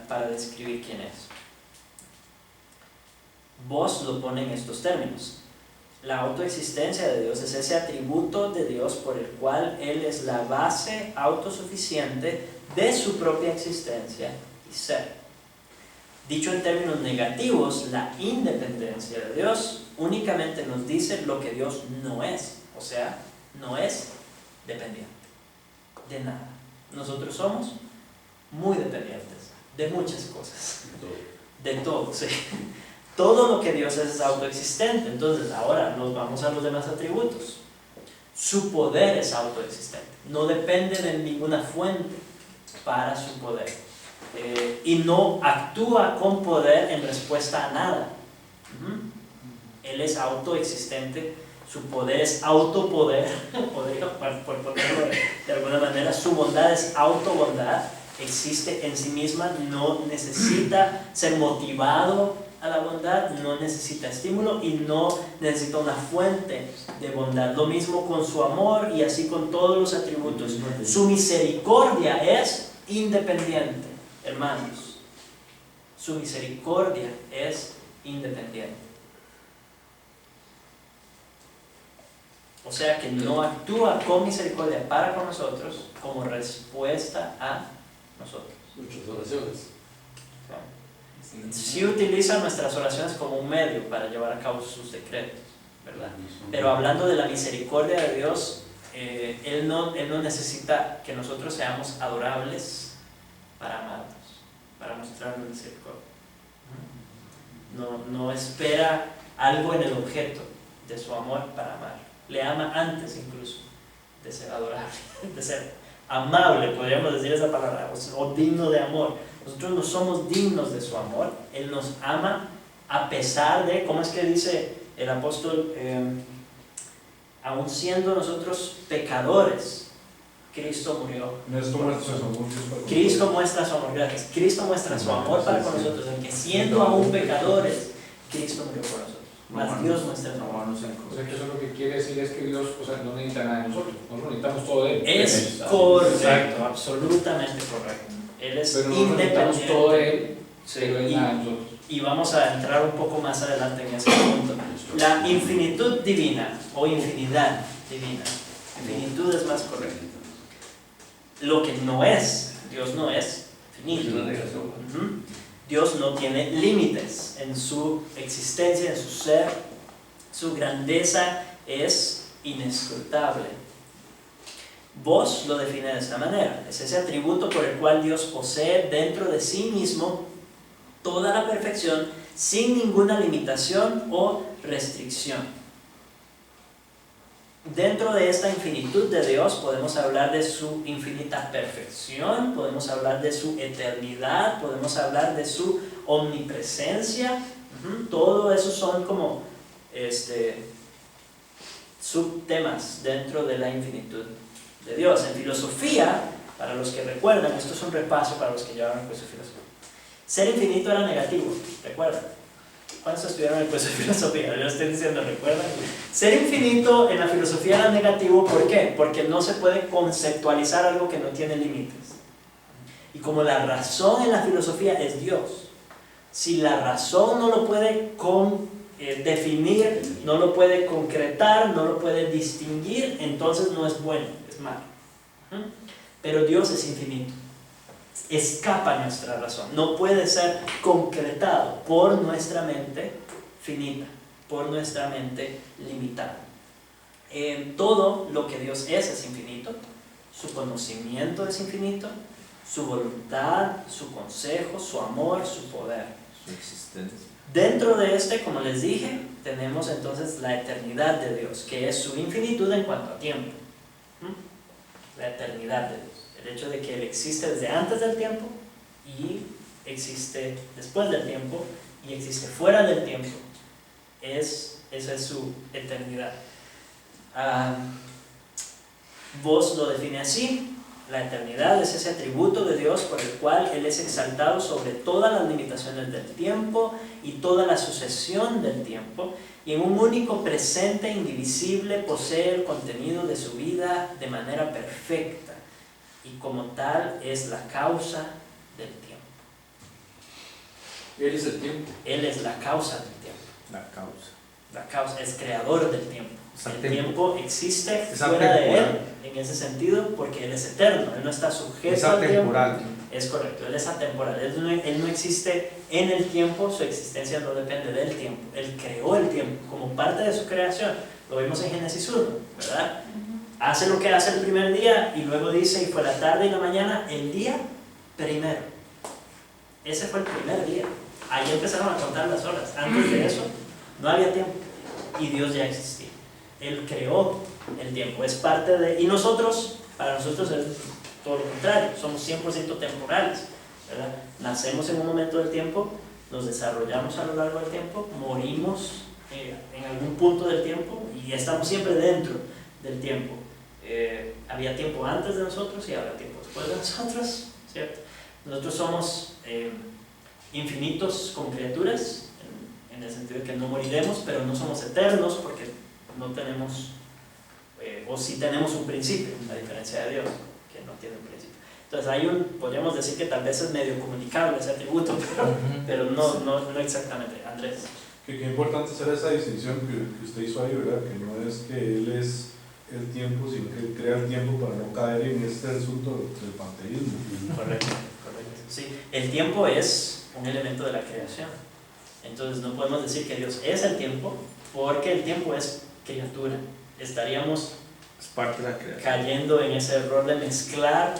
para describir quién es. Vos lo pone en estos términos. La autoexistencia de Dios es ese atributo de Dios por el cual Él es la base autosuficiente de su propia existencia y ser. Dicho en términos negativos, la independencia de Dios únicamente nos dice lo que Dios no es, o sea, no es dependiente de nada. Nosotros somos muy dependientes de muchas cosas, de todo, sí. Todo lo que Dios es autoexistente. Entonces ahora nos vamos a los demás atributos. Su poder es autoexistente, no depende de ninguna fuente para su poder, y no actúa con poder en respuesta a nada. Él es autoexistente, su poder es autopoder, por ponerlo de alguna manera. Su bondad es autobondad, existe en sí misma, no necesita ser motivado a la bondad, no necesita estímulo y no necesita una fuente de bondad. Lo mismo con su amor y así con todos los atributos. Su misericordia es independiente, hermanos. Su misericordia es independiente. O sea que no actúa con misericordia para con nosotros como respuesta a nosotros. Muchas oraciones. Sí utiliza nuestras oraciones como un medio para llevar a cabo sus decretos, ¿verdad? Pero hablando de la misericordia de Dios, Él no necesita que nosotros seamos adorables para amarnos, para mostrarnos misericordia. No espera algo en el objeto de su amor para amar. Le ama antes incluso de ser adorable, de ser amable, podríamos decir esa palabra, o digno de amor. Nosotros no somos dignos de su amor. Él nos ama a pesar de, ¿cómo es que dice el apóstol? Aun siendo nosotros pecadores, Cristo murió. Cristo muestra su amor, gracias. Cristo muestra su amor para con nosotros, en que siendo aún pecadores, Cristo murió por nosotros. Más Dios muestra su amor. O sea que eso lo que quiere decir es que Dios, o sea, no necesita nada de nosotros, nosotros necesitamos todo de Él. Es correcto, absolutamente correcto. Él es pero independiente. Necesitamos todo de Él, sí, pero Él nada de nosotros. Y vamos a entrar un poco más adelante en ese punto. La infinitud divina o infinidad divina. Infinitud es más correcto. Lo que no es, Dios no es finito. Dios no tiene límites en su existencia, en su ser. Su grandeza es inescrutable. Vos lo define de esta manera. Es ese atributo por el cual Dios posee dentro de sí mismo toda la perfección sin ninguna limitación o restricción. Dentro de esta infinitud de Dios podemos hablar de su infinita perfección, podemos hablar de su eternidad, podemos hablar de su omnipresencia. Todo eso son como subtemas dentro de la infinitud de Dios. En filosofía, para los que recuerdan, esto es un repaso para los que llevaron el curso de filosofía. Ser infinito era negativo, ¿recuerdan? ¿Cuántos estudiaron el curso de filosofía? Yo estoy diciendo, ¿recuerdan? Ser infinito en la filosofía era negativo, ¿por qué? Porque no se puede conceptualizar algo que no tiene límites. Y como la razón en la filosofía es Dios, si la razón no lo puede definir, no lo puede concretar, no lo puede distinguir, entonces no es bueno, es malo. Pero Dios es infinito. Escapa nuestra razón, no puede ser concretado por nuestra mente finita, por nuestra mente limitada. Todo lo que Dios es infinito, su conocimiento es infinito, su voluntad, su consejo, su amor, su poder, su existencia. Dentro de como les dije, tenemos entonces la eternidad de Dios, que es su infinitud en cuanto a tiempo. La eternidad de Dios. El hecho de que Él existe desde antes del tiempo y existe después del tiempo y existe fuera del tiempo. Esa es su eternidad. Vos lo define así. La eternidad es ese atributo de Dios por el cual Él es exaltado sobre todas las limitaciones del tiempo y toda la sucesión del tiempo, y en un único presente indivisible posee el contenido de su vida de manera perfecta, y como tal es la causa del tiempo. Él es el tiempo. Él es la causa del tiempo. La causa. La causa es creador del tiempo. El tiempo existe Es fuera de Él, atemporal. en ese sentido, porque Él es eterno. Él no está sujeto Es al tiempo. atemporal. Es correcto, Él es atemporal. Él no existe en el tiempo, su existencia no depende del tiempo. Él creó el tiempo como parte de su creación. Lo vimos en Génesis 1, ¿verdad? Hace lo que hace el primer día y luego dice, y fue la tarde y la mañana, el día primero. Ese fue el primer día. Ahí empezaron a contar las horas. Antes de eso, no había tiempo. Y Dios ya existía. Él creó el tiempo. Es parte de... Y nosotros, para nosotros es todo lo contrario. Somos 100% temporales, ¿verdad? Nacemos en un momento del tiempo, nos desarrollamos a lo largo del tiempo, morimos en algún punto del tiempo y estamos siempre dentro del tiempo. Había tiempo antes de nosotros y habrá tiempo después de nosotros, ¿cierto? Nosotros somos infinitos como criaturas, en el sentido de que no moriremos, pero no somos eternos porque no tenemos, o sí tenemos un principio, a diferencia de Dios, que no tiene un principio. Entonces podríamos decir que tal vez es medio comunicable ese atributo, pero no exactamente. Andrés. Que qué importante hacer esa distinción que usted hizo ahí, ¿verdad? Que no es que Él es el tiempo, sino que Él crea el tiempo para no caer en este asunto del panteísmo. Correcto. Sí, el tiempo es un elemento de la creación. Entonces no podemos decir que Dios es el tiempo, porque el tiempo es criatura. Estaríamos Es parte de la creación. cayendo en ese error de mezclar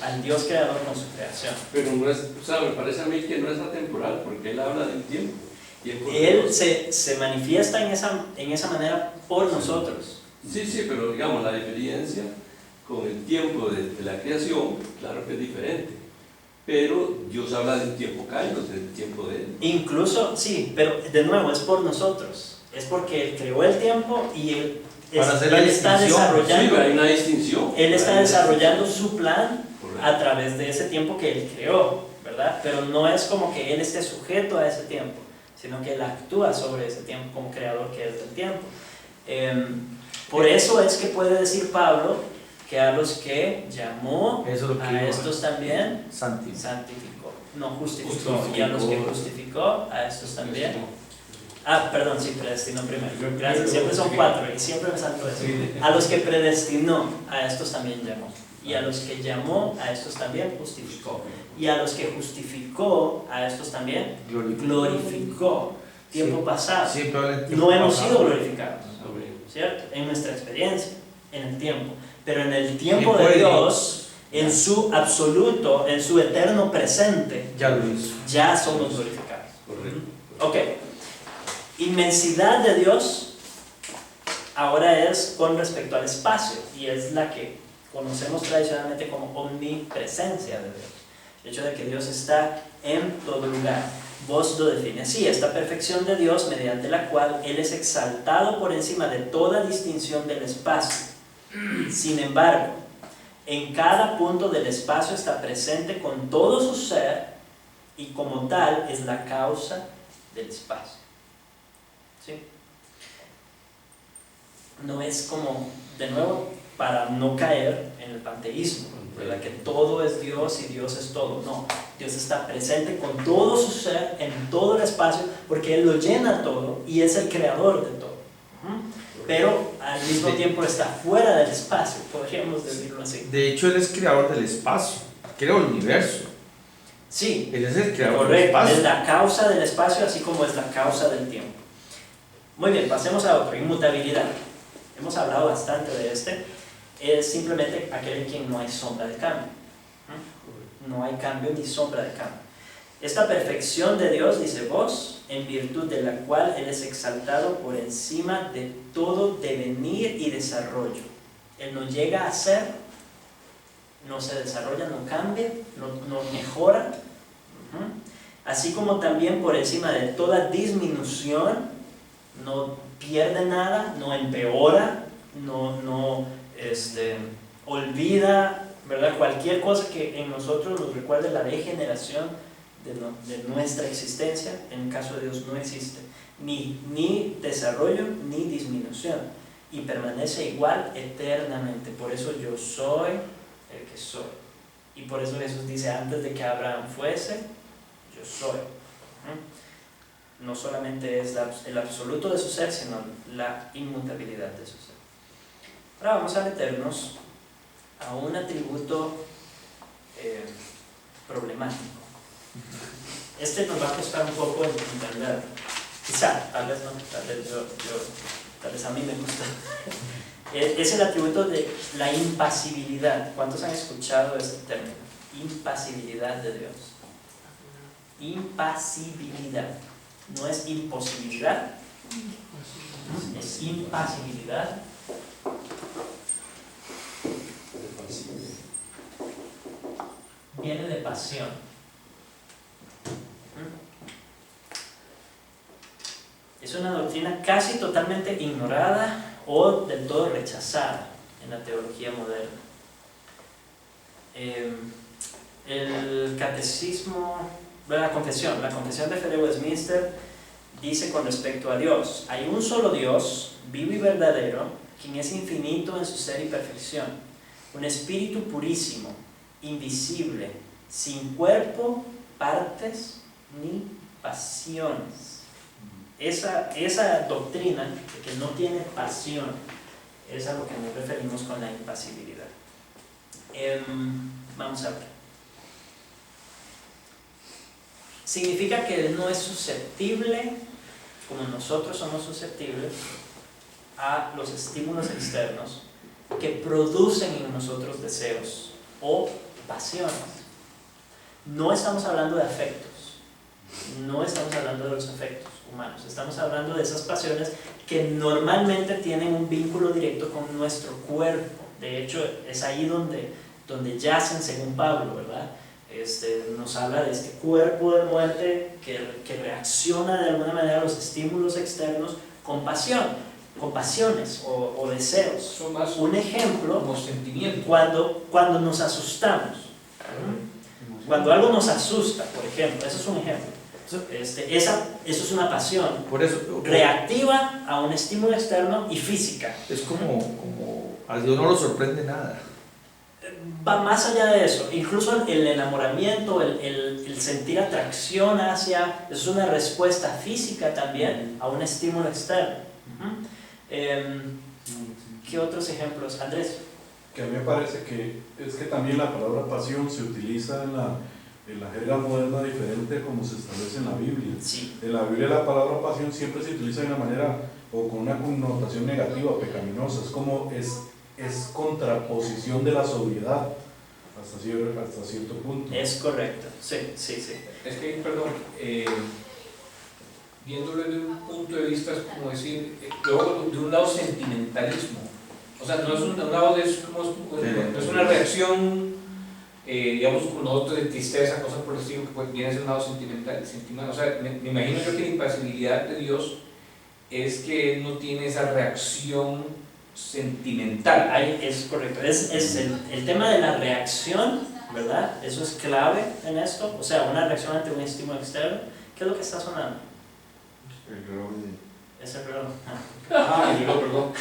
al Dios creador con su creación. Pero no es, o sea, me parece a mí que no es atemporal, porque él habla del tiempo. Él se manifiesta en esa manera por nosotros. Sí, pero digamos, la diferencia con el tiempo de la creación, claro que es diferente. Pero Dios habla del tiempo kairos, del tiempo de él. Incluso, sí, pero de nuevo es por nosotros. Es porque Él creó el tiempo y Él está desarrollando. Sí, hay una distinción. Él está desarrollando su plan Correcto. a través de ese tiempo que Él creó, ¿verdad? Pero no es como que Él esté sujeto a ese tiempo, sino que Él actúa sobre ese tiempo como creador que es del tiempo. Por eso es que puede decir Pablo que a los que llamó, Eso es lo que a iba. estos también Santificó. santificó, no justificó, y a los que justificó, a estos también. Perdón, sí, predestinó primero. Gracias, siempre son 4 y siempre me salto eso. A los que predestinó, a estos también llamó. Y a los que llamó, a estos también justificó. Y a los que justificó, a estos también glorificó. Tiempo pasado. Siempre habla del tiempo No hemos pasado. sido glorificados, ¿cierto? En nuestra experiencia, en el tiempo. Pero en el tiempo de Dios, en su absoluto, en su eterno presente, Ya lo hizo. ya somos glorificados. Correcto. Ok. Inmensidad de Dios ahora es con respecto al espacio y es la que conocemos tradicionalmente como omnipresencia de Dios. El hecho de que Dios está en todo lugar. Vos lo defines así, esta perfección de Dios mediante la cual Él es exaltado por encima de toda distinción del espacio. Sin embargo, en cada punto del espacio está presente con todo su ser y como tal es la causa del espacio. ¿Sí? No es como, de nuevo, para no caer en el panteísmo, ¿verdad? Que todo es Dios y Dios es todo. No, Dios está presente con todo su ser en todo el espacio porque Él lo llena todo y es el creador de todo. Pero al mismo tiempo está fuera del espacio, podríamos decirlo así. De hecho, Él es creador del espacio. Creó el universo. Sí, Él es el creador del correcto, espacio. es la causa del espacio así como es la causa del tiempo. Muy bien, pasemos a otro, inmutabilidad. Hemos hablado bastante de este. Es simplemente aquel en quien no hay sombra de cambio. No hay cambio ni sombra de cambio. Esta perfección de Dios, dice vos, en virtud de la cual Él es exaltado por encima de todo devenir y desarrollo. Él no llega a ser, no se desarrolla, no cambia, no mejora. Así como también por encima de toda disminución, no pierde nada, no empeora, no olvida ¿verdad? Cualquier cosa que en nosotros nos recuerde la degeneración de nuestra existencia, en el caso de Dios no existe. Ni desarrollo ni disminución. Y permanece igual eternamente. Por eso yo soy el que soy. Y por eso Jesús dice, antes de que Abraham fuese, yo soy. No solamente es el absoluto de su ser, sino la inmutabilidad de su ser. Ahora vamos a meternos a un atributo problemático. Este nos va a costar un poco entender. Quizá, tal vez no, tal vez a mí me gusta. Es el atributo de la impasibilidad. ¿Cuántos han escuchado este término? Impasibilidad de Dios. Impasibilidad. No es imposibilidad, es impasibilidad. Viene de pasión. Es una doctrina casi totalmente ignorada o del todo rechazada en la teología moderna. El catecismo, la confesión de fe de Westminster dice con respecto a Dios: hay un solo Dios, vivo y verdadero, quien es infinito en su ser y perfección, un espíritu purísimo, invisible, sin cuerpo, partes ni pasiones. Esa doctrina de que no tiene pasión es a lo que nos referimos con la impasibilidad. Vamos a ver. Significa que Él no es susceptible, como nosotros somos susceptibles, a los estímulos externos que producen en nosotros deseos o pasiones. No estamos hablando de afectos, no estamos hablando de los afectos humanos, estamos hablando de esas pasiones que normalmente tienen un vínculo directo con nuestro cuerpo. De hecho, es ahí donde yacen, según Pablo, ¿verdad? Nos habla de este cuerpo de muerte que reacciona de alguna manera a los estímulos externos con pasión, con pasiones o deseos. Son más un ejemplo, como sentimientos. cuando nos asustamos. Cuando algo nos asusta, por ejemplo, eso es un ejemplo. Eso es una pasión Por eso, reactiva a un estímulo externo y física. es como a Dios no lo sorprende nada. Va más allá de eso. Incluso el enamoramiento, el sentir atracción hacia, es una respuesta física también a un estímulo externo. ¿Qué otros ejemplos? Andrés. Que a mí me parece que es que también la palabra pasión se utiliza en la jerga moderna diferente como se establece en la Biblia. Sí. En la Biblia la palabra pasión siempre se utiliza de una manera o con una connotación negativa, pecaminosa. Es como es contraposición de la sobriedad hasta cierto punto. Es correcto, sí. Es que, perdón, viéndolo desde un punto de vista, es como decir, luego de un lado sentimentalismo. O sea, no es un lado de no es una reacción, digamos, como nosotros de tristeza, cosas por el estilo, que pues viene a ser un lado sentimental. O sea, me imagino yo que la impasibilidad de Dios es que Él no tiene esa reacción sentimental. Ahí es correcto. Es el tema de la reacción, ¿verdad? Eso es clave en esto. O sea, una reacción ante un estímulo externo. ¿Qué es lo que está sonando? El reloj Es el reloj. Perdón.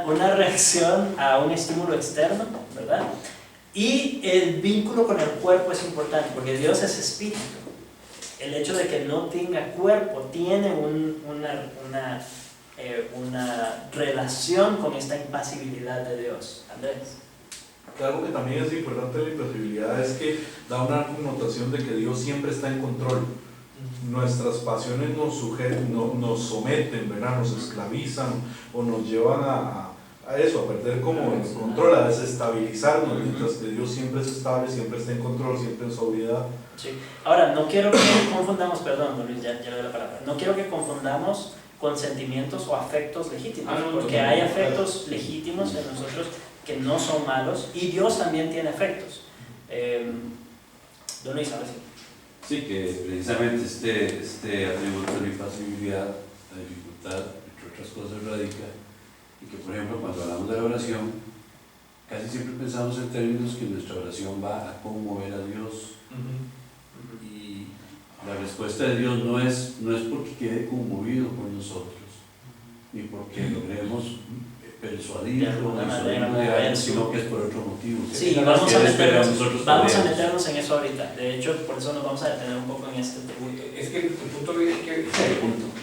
Una reacción a un estímulo externo, ¿verdad? Y el vínculo con el cuerpo es importante, porque Dios es espíritu. El hecho de que no tenga cuerpo tiene una relación con esta impasibilidad de Dios. Andrés. Algo que también es importante de la impasibilidad es que da una connotación de que Dios siempre está en control. Nuestras pasiones nos someten, ¿verdad? Nos esclavizan o nos llevan a eso, a perder como el control, a desestabilizarnos, mientras que Dios siempre es estable, siempre está en control, siempre en sobriedad. Sí. Ahora, no quiero que confundamos, perdón, Luis, ya le doy la palabra, no quiero que confundamos con sentimientos o afectos legítimos, porque hay afectos legítimos en nosotros que no son malos, y Dios también tiene afectos. Don Luis, ahora sí. Sí, que precisamente este atributo de la impasibilidad, la dificultad, entre otras cosas, radica y que, por ejemplo, cuando hablamos de la oración, casi siempre pensamos en términos que nuestra oración va a conmover a Dios. Y la respuesta de Dios no es porque quede conmovido por nosotros, ni porque logremos persuadirlo, sino que es por otro motivo. Sí, vamos a meternos en eso ahorita. De hecho, por eso nos vamos a detener un poco en este tema. Es que el punto de vista que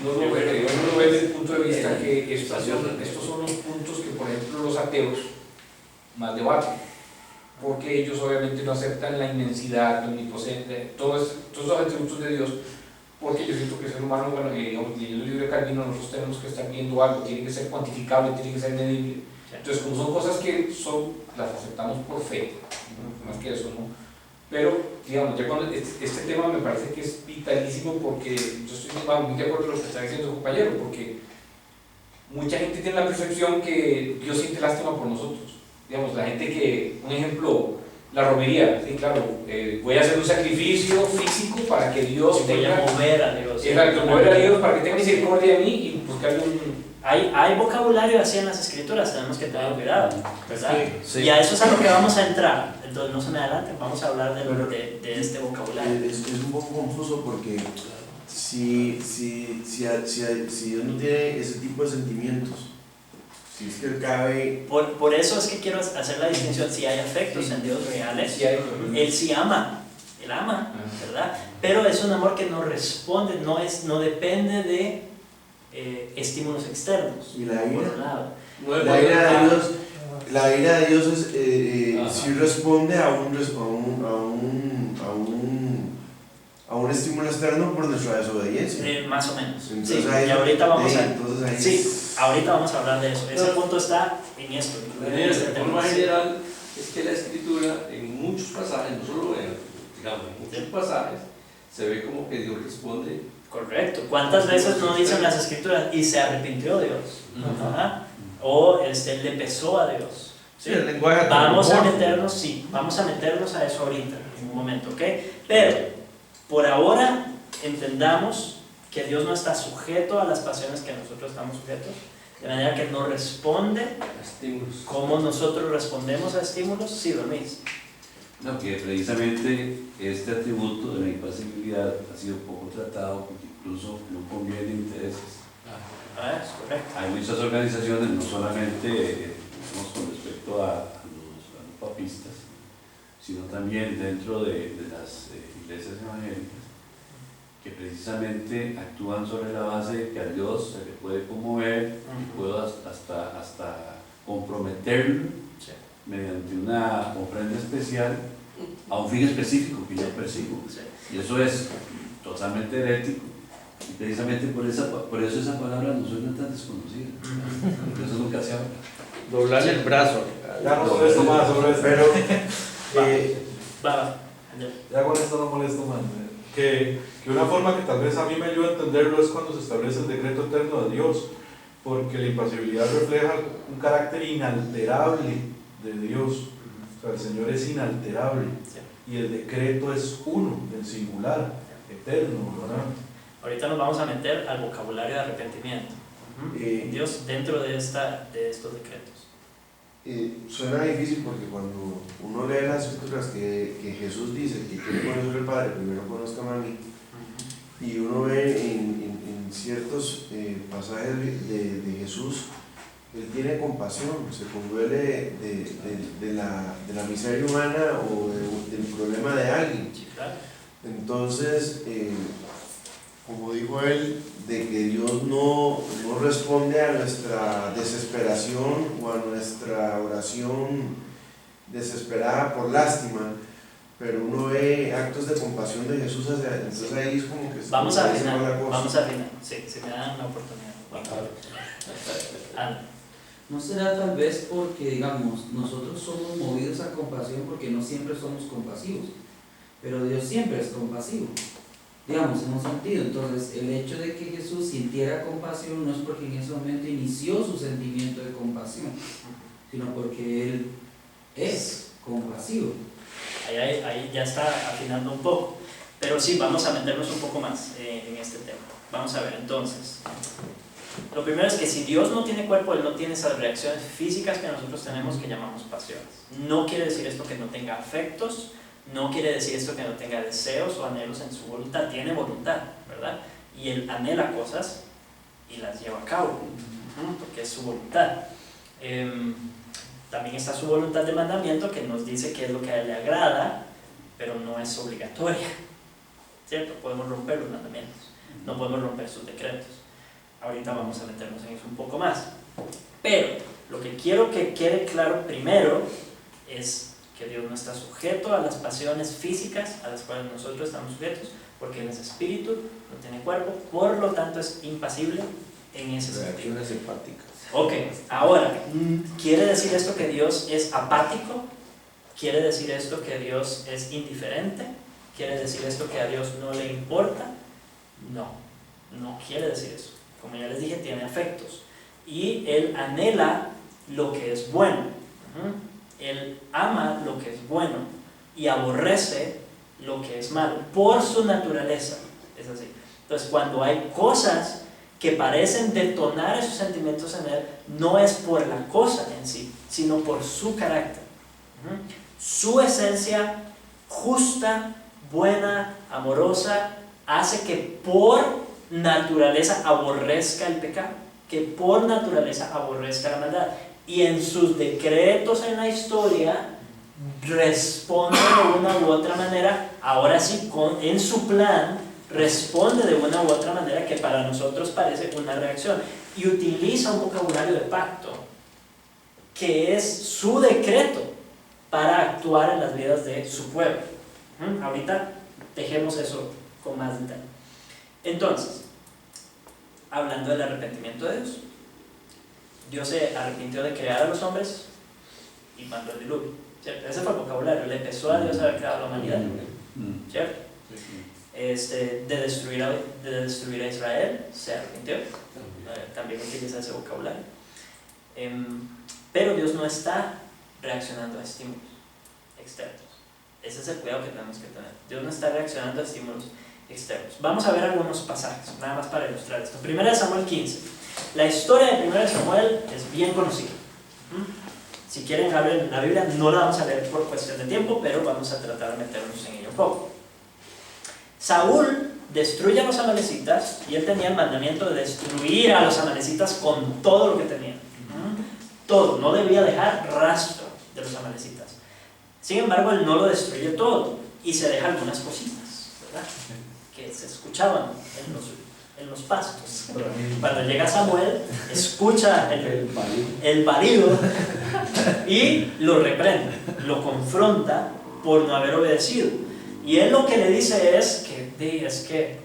no lo ve desde el punto de vista que estos son los puntos que, por ejemplo, los ateos más debaten, porque ellos obviamente no aceptan la inmensidad, la omnipotencia, todos los atributos de Dios, porque yo siento que el ser humano, bueno, digamos, leyendo el libro de Calvino, nosotros tenemos que estar viendo algo, tiene que ser cuantificable, tiene que ser medible. Entonces, como son cosas que las aceptamos por fe, ¿no? Más que eso, ¿no? Pero, digamos, ya cuando este tema me parece que es vitalísimo, porque yo estoy muy de acuerdo con lo que está diciendo su compañero, porque mucha gente tiene la percepción que Dios siente lástima por nosotros. Digamos, la gente que, un ejemplo, la romería, sí, claro, voy a hacer un sacrificio físico para que Dios tenga... Voy a mover a Dios. Exacto, mover a Dios para que tenga misericordia de mí y buscarle un... Hay vocabulario así en las escrituras, tenemos que tener cuidado, ¿verdad? Sí. Y a eso es a lo que vamos a entrar. Entonces no se me adelante, vamos a hablar de este vocabulario. Es un poco confuso porque si Dios no tiene ese tipo de sentimientos, si es que cabe... Por eso es que quiero hacer la distinción. Si hay afectos en Dios reales, Sí, Él sí ama, Él ama, ¿verdad? Pero es un amor que no responde, no depende de estímulos externos. Y la por ira, un lado. la ira de Dios es, si responde a un estímulo externo por nuestra desobediencia. Más o menos. Entonces, Sí, ahí y ahorita vamos a... entonces ahí Sí, ahorita vamos a hablar de eso. Ese punto está en esto. De forma general, es que la escritura en muchos pasajes, no solo digamos, en muchos pasajes, se ve como que Dios responde. Correcto. ¿Cuántas veces no dicen las escrituras y se arrepintió Dios? Ajá. O le pesó a Dios. Sí, el lenguaje Vamos a antropomórfico. vamos a meternos a eso ahorita, en un momento, ¿ok? Pero, por ahora, entendamos que Dios no está sujeto a las pasiones que nosotros estamos sujetos, de manera que no responde A estímulos. como nosotros respondemos a estímulos. Sí, Luis. No, que precisamente este atributo de la impasibilidad ha sido poco tratado porque incluso no conviene intereses. Es correcto. Hay muchas organizaciones, no solamente con respecto a los papistas, sino también dentro de las iglesias evangélicas, que precisamente actúan sobre la base de que a Dios se le puede conmover y puede hasta comprometerlo mediante una ofrenda especial a un fin específico que yo persigo. Y eso es totalmente herético. Y precisamente por eso esa palabra no suena tan desconocida. Por eso nunca se habla. Doblarle el brazo. Ya no molesto más sobre eso. Pero Ya con esto no molesto más. Que una forma que tal vez a mí me ayuda a entenderlo es cuando se establece el decreto eterno de Dios, porque la impasibilidad refleja un carácter inalterable de Dios. O sea, el Señor es inalterable y el decreto es uno, el singular, eterno, ¿verdad? Ahorita nos vamos a meter al vocabulario de arrepentimiento. Dios dentro de estos decretos. Suena difícil porque cuando uno lee las escrituras que Jesús dice que quiere conocer al Padre, primero conozcan a mí, y uno ve en ciertos pasajes de Jesús, Él tiene compasión, se conduele de la miseria humana o del problema de alguien. Sí, claro. Entonces, como dijo él, de que Dios no responde a nuestra desesperación o a nuestra oración desesperada por lástima, pero uno ve actos de compasión de Jesús hacia él. Entonces ahí es como que vamos a afinar, la cosa. vamos a afinar. Sí, si me dan la oportunidad. ¿No será tal vez porque, digamos, nosotros somos movidos a compasión porque no siempre somos compasivos, pero Dios siempre es compasivo? Digamos, en un sentido. Entonces, el hecho de que Jesús sintiera compasión no es porque en ese momento inició su sentimiento de compasión, sino porque Él es compasivo. Ahí ya está afinando un poco. Pero sí, vamos a meternos un poco más en este tema. Vamos a ver, entonces. Lo primero es que si Dios no tiene cuerpo, Él no tiene esas reacciones físicas que nosotros tenemos que llamamos pasiones. No quiere decir esto que no tenga afectos, no quiere decir esto que no tenga deseos o anhelos en su voluntad. Tiene voluntad, ¿verdad? Y Él anhela cosas y las lleva a cabo, porque es su voluntad. También está su voluntad de mandamiento, que nos dice qué es lo que a Él le agrada, pero no es obligatoria, ¿cierto? Podemos romper los mandamientos, no podemos romper sus decretos. Ahorita vamos a meternos en eso un poco más. Pero lo que quiero que quede claro primero es que Dios no está sujeto a las pasiones físicas a las cuales nosotros estamos sujetos, porque Él es espíritu, no tiene cuerpo, por lo tanto es impasible en ese sentido. Reacciones empáticas. Ok, ahora, ¿quiere decir esto que Dios es apático? ¿Quiere decir esto que Dios es indiferente? ¿Quiere decir esto que a Dios no le importa? No, no quiere decir eso. Como ya les dije, tiene afectos. Y Él anhela lo que es bueno. Él ama lo que es bueno y aborrece lo que es malo. Por su naturaleza, es así. Entonces, cuando hay cosas que parecen detonar esos sentimientos en Él, no es por la cosa en sí, sino por su carácter. Su esencia justa, buena, amorosa, hace que por naturaleza aborrezca el pecado, que por naturaleza aborrezca la maldad. Y en sus decretos en la historia responde de una u otra manera, ahora sí, en su plan, responde de una u otra manera que para nosotros parece una reacción. Y utiliza un vocabulario de pacto, que es su decreto para actuar en las vidas de su pueblo. Ahorita dejemos eso con más detalle. Entonces, hablando del arrepentimiento de Dios, Dios se arrepintió de crear a los hombres y mandó el diluvio, ¿cierto? Ese fue el vocabulario. Le pesó a Dios haber creado a la humanidad, ¿cierto? De destruir a Israel, se arrepintió. También utiliza ese vocabulario. Pero Dios no está reaccionando a estímulos externos. Ese es el cuidado que tenemos que tener. Dios no está reaccionando a estímulos externos. Vamos a ver algunos pasajes, nada más para ilustrar esto. 1 Samuel 15. La historia de 1 Samuel es bien conocida. Si quieren abrir la Biblia, no la vamos a leer por cuestión de tiempo, pero vamos a tratar de meternos en ello un poco. Saúl destruye a los amalecitas y él tenía el mandamiento de destruir a los amalecitas con todo lo que tenía. Todo, no debía dejar rastro de los amalecitas. Sin embargo, él no lo destruye todo y se deja algunas cositas, ¿verdad? Que se escuchaban en los pastos. Cuando llega Samuel, escucha el balido y lo reprende, lo confronta por no haber obedecido. Y él lo que le dice es que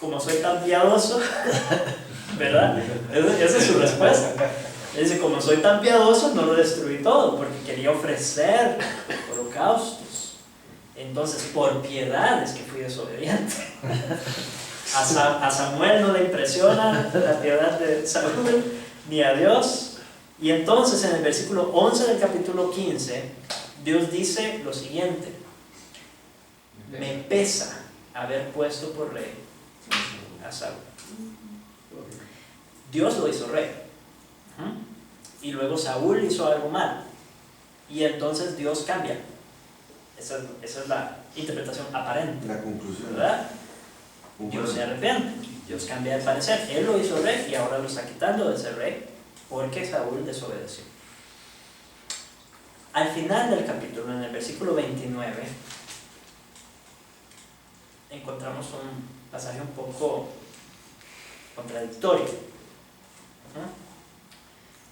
como soy tan piadoso, ¿verdad? Esa es su respuesta. Él dice, como soy tan piadoso, no lo destruí todo, porque quería ofrecer holocaustos. Entonces, por piedad es que fui desobediente. A Samuel no le impresiona la piedad de Saúl, ni a Dios. Y entonces, en el versículo 11 del capítulo 15, Dios dice lo siguiente: me pesa haber puesto por rey a Saúl. Dios lo hizo rey. Y luego Saúl hizo algo mal. Y entonces Dios cambia. Esa es la interpretación aparente. La conclusión. ¿Verdad? Dios se arrepiente. Dios cambia de parecer. Él lo hizo rey y ahora lo está quitando de ser rey porque Saúl desobedeció. Al final del capítulo, en el versículo 29, encontramos un pasaje un poco contradictorio.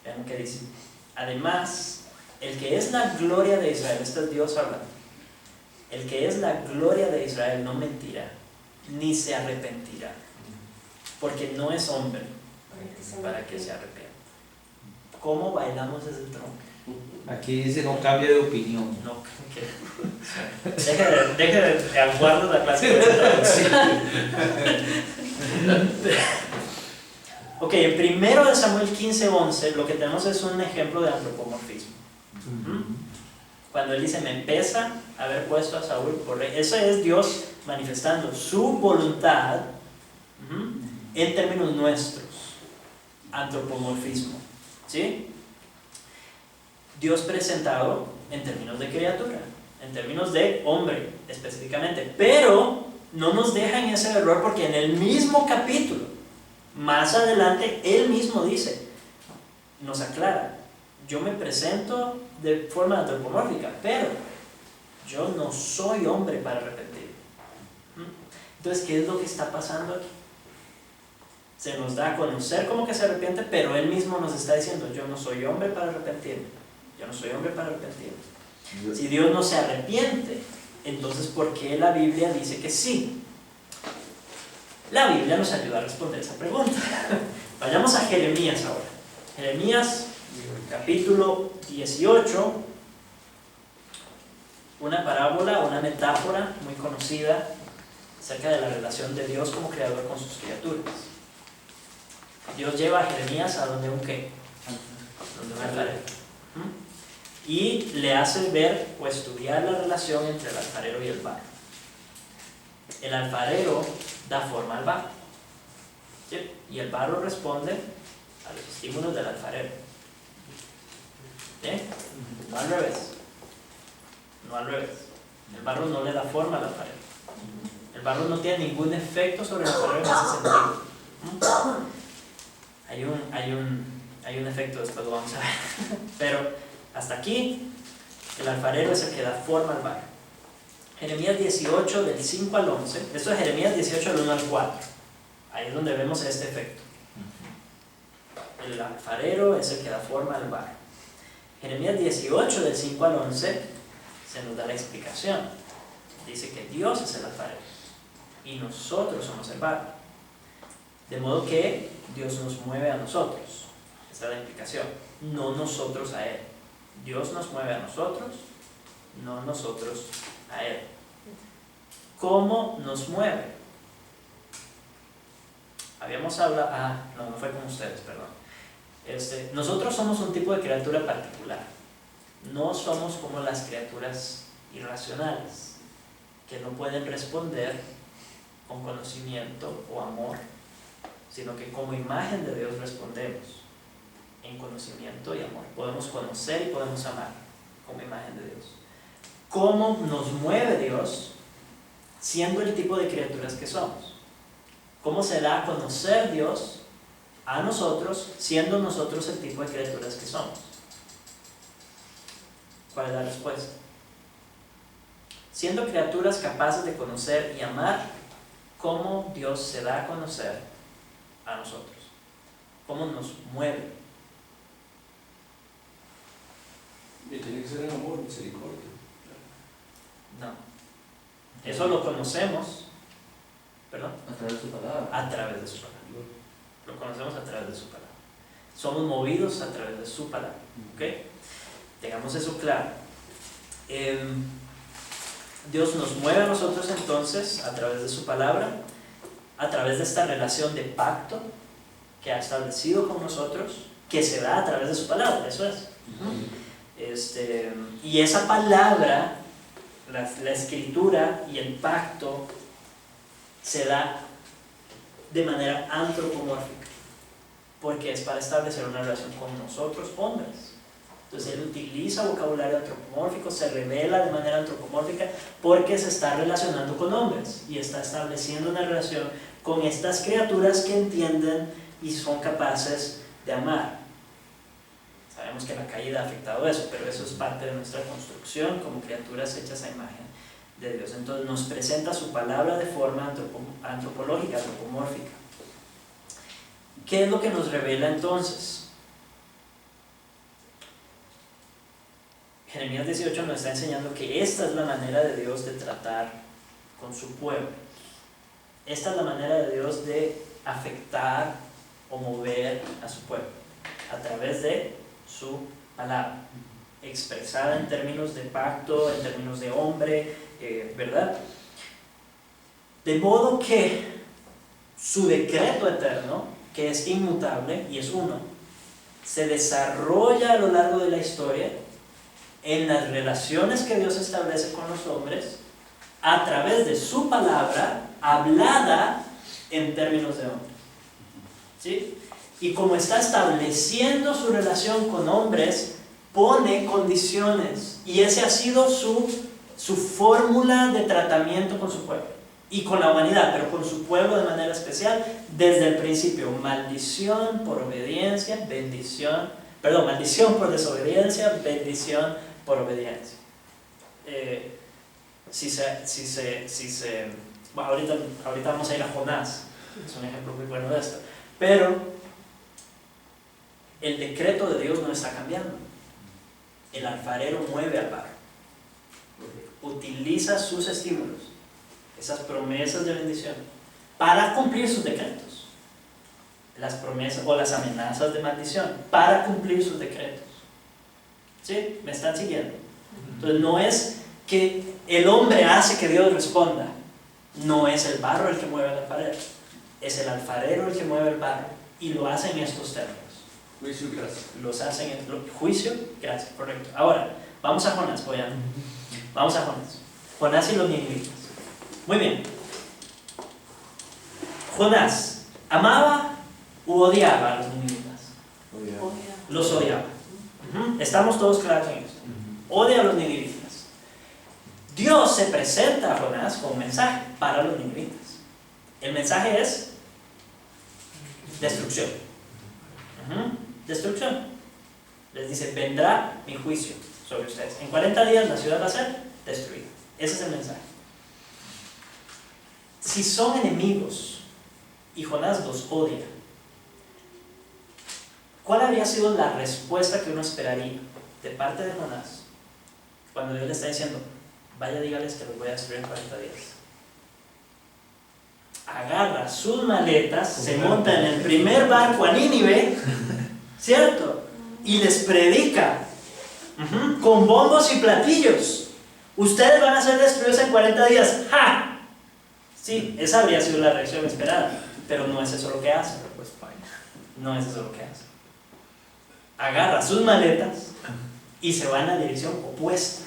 Vean lo que dice. Además, el que es la gloria de Israel, este es Dios hablando, el que es la gloria de Israel no mentirá, ni se arrepentirá, porque no es hombre para que se arrepienta. ¿Cómo bailamos ese tronco? Aquí dice no cambia de opinión. No, deje de aguardar la clase de traducción. Ok, en 1 Samuel 15:11 lo que tenemos es un ejemplo de antropomorfismo. Cuando él dice, me pesa haber puesto a Saúl por rey, eso es Dios manifestando su voluntad en términos nuestros, antropomorfismo, ¿sí? Dios presentado en términos de criatura, en términos de hombre específicamente, pero no nos deja en ese error, porque en el mismo capítulo, más adelante, él mismo dice, nos aclara, yo me presento de forma antropomórfica, pero yo no soy hombre para arrepentir. Entonces, ¿qué es lo que está pasando aquí? Se nos da a conocer como que se arrepiente, pero él mismo nos está diciendo, yo no soy hombre para arrepentirme. Yo no soy hombre para arrepentirme. Si Dios no se arrepiente, entonces ¿por qué la Biblia dice que sí? La Biblia nos ayuda a responder esa pregunta. Vayamos a Jeremías ahora. Jeremías, capítulo 18, una parábola, una metáfora muy conocida acerca de la relación de Dios como creador con sus criaturas. Dios lleva a Jeremías a donde un qué, donde un alfarero, y le hace ver o estudiar la relación entre el alfarero y el barro. El alfarero da forma al barro, ¿sí? Y el barro responde a los estímulos del alfarero, ¿sí? No al revés, no al revés. El barro no le da forma al alfarero. El barro no tiene ningún efecto sobre el alfarero en ese sentido. Hay un efecto, después lo vamos a ver. Pero hasta aquí, el alfarero es el que da forma al barro. Jeremías 18, del 5 al 11. Esto es Jeremías 18, del 1 al 4. Ahí es donde vemos este efecto. El alfarero es el que da forma al barro. Jeremías 18, del 5 al 11, se nos da la explicación. Dice que Dios es el alfarero y nosotros somos el barro. De modo que Dios nos mueve a nosotros. Esa es la explicación. No nosotros a Él. Dios nos mueve a nosotros, no nosotros a Él. ¿Cómo nos mueve? Habíamos hablado... no fue con ustedes, perdón. Nosotros somos un tipo de criatura particular. No somos como las criaturas irracionales, que no pueden responder con conocimiento o amor, sino que como imagen de Dios respondemos en conocimiento y amor. Podemos conocer y podemos amar como imagen de Dios. ¿Cómo nos mueve Dios siendo el tipo de criaturas que somos? ¿Cómo se da a conocer Dios a nosotros siendo nosotros el tipo de criaturas que somos? ¿Cuál es la respuesta? Siendo criaturas capaces de conocer y amar, ¿cómo Dios se da a conocer a nosotros? ¿Cómo nos mueve? Y tiene que ser en amor, misericordia. No. Eso lo conocemos, ¿perdón? A través de su palabra. A través de su palabra. Lo conocemos a través de su palabra. Somos movidos a través de su palabra. ¿Ok? Tengamos eso claro. Dios nos mueve a nosotros entonces a través de su palabra, a través de esta relación de pacto que ha establecido con nosotros, que se da a través de su palabra, eso es. Y esa palabra, la escritura y el pacto se da de manera antropomórfica, porque es para establecer una relación con nosotros, hombres. Entonces él utiliza vocabulario antropomórfico, se revela de manera antropomórfica porque se está relacionando con hombres y está estableciendo una relación con estas criaturas que entienden y son capaces de amar. Sabemos que la caída ha afectado eso, pero eso es parte de nuestra construcción como criaturas hechas a imagen de Dios. Entonces nos presenta su palabra de forma antropológica, antropomórfica. ¿Qué es lo que nos revela entonces? Jeremías 18 nos está enseñando que esta es la manera de Dios de tratar con su pueblo. Esta es la manera de Dios de afectar o mover a su pueblo, a través de su palabra, expresada en términos de pacto, en términos de hombre, ¿verdad? De modo que su decreto eterno, que es inmutable y es uno, se desarrolla a lo largo de la historia en las relaciones que Dios establece con los hombres a través de su palabra hablada en términos de hombre. ¿sí? Y como está estableciendo su relación con hombres, pone condiciones. Y ese ha sido su fórmula de tratamiento con su pueblo. Y con la humanidad, pero con su pueblo de manera especial, desde el principio. Maldición por obediencia, bendición. Perdón, maldición por desobediencia, bendición por obediencia. Bueno, ahorita vamos a ir a Jonás, es un ejemplo muy bueno de esto. Pero el decreto de Dios no está cambiando. El alfarero mueve al barro, utiliza sus estímulos, esas promesas de bendición, para cumplir sus decretos. Las promesas o las amenazas de maldición, para cumplir sus decretos. ¿Sí? ¿Me están siguiendo? Entonces no es que el hombre hace que Dios responda. No es el barro el que mueve al alfarero. Es el alfarero el que mueve el barro. Y lo hace en estos términos. Juicio y gracia. Los hacen en juicio, gracia, correcto. Ahora, vamos a Jonás, vamos a Jonás. Jonás y los ninivitas. Muy bien. Jonás, ¿amaba u odiaba a los ninivitas? Los odiaba. Estamos todos claros en esto. Odia a los ninivitas. Dios se presenta a Jonás con un mensaje para los ninivitas. El mensaje es destrucción. Destrucción. Les dice, vendrá mi juicio sobre ustedes. En 40 días la ciudad va a ser destruida. Ese es el mensaje. Si son enemigos y Jonás los odia, ¿cuál habría sido la respuesta que uno esperaría de parte de Jonás cuando Dios le está diciendo, vaya, dígales que los voy a destruir en 40 días? Agarra sus maletas, se monta en el primer barco a Nínive, ¿cierto? Y les predica con bombos y platillos. Ustedes van a ser destruidos en 40 días. ¡Ja! Sí, esa habría sido la reacción esperada, pero no es eso lo que hace. No es eso lo que hace. Agarra sus maletas y se va en la dirección opuesta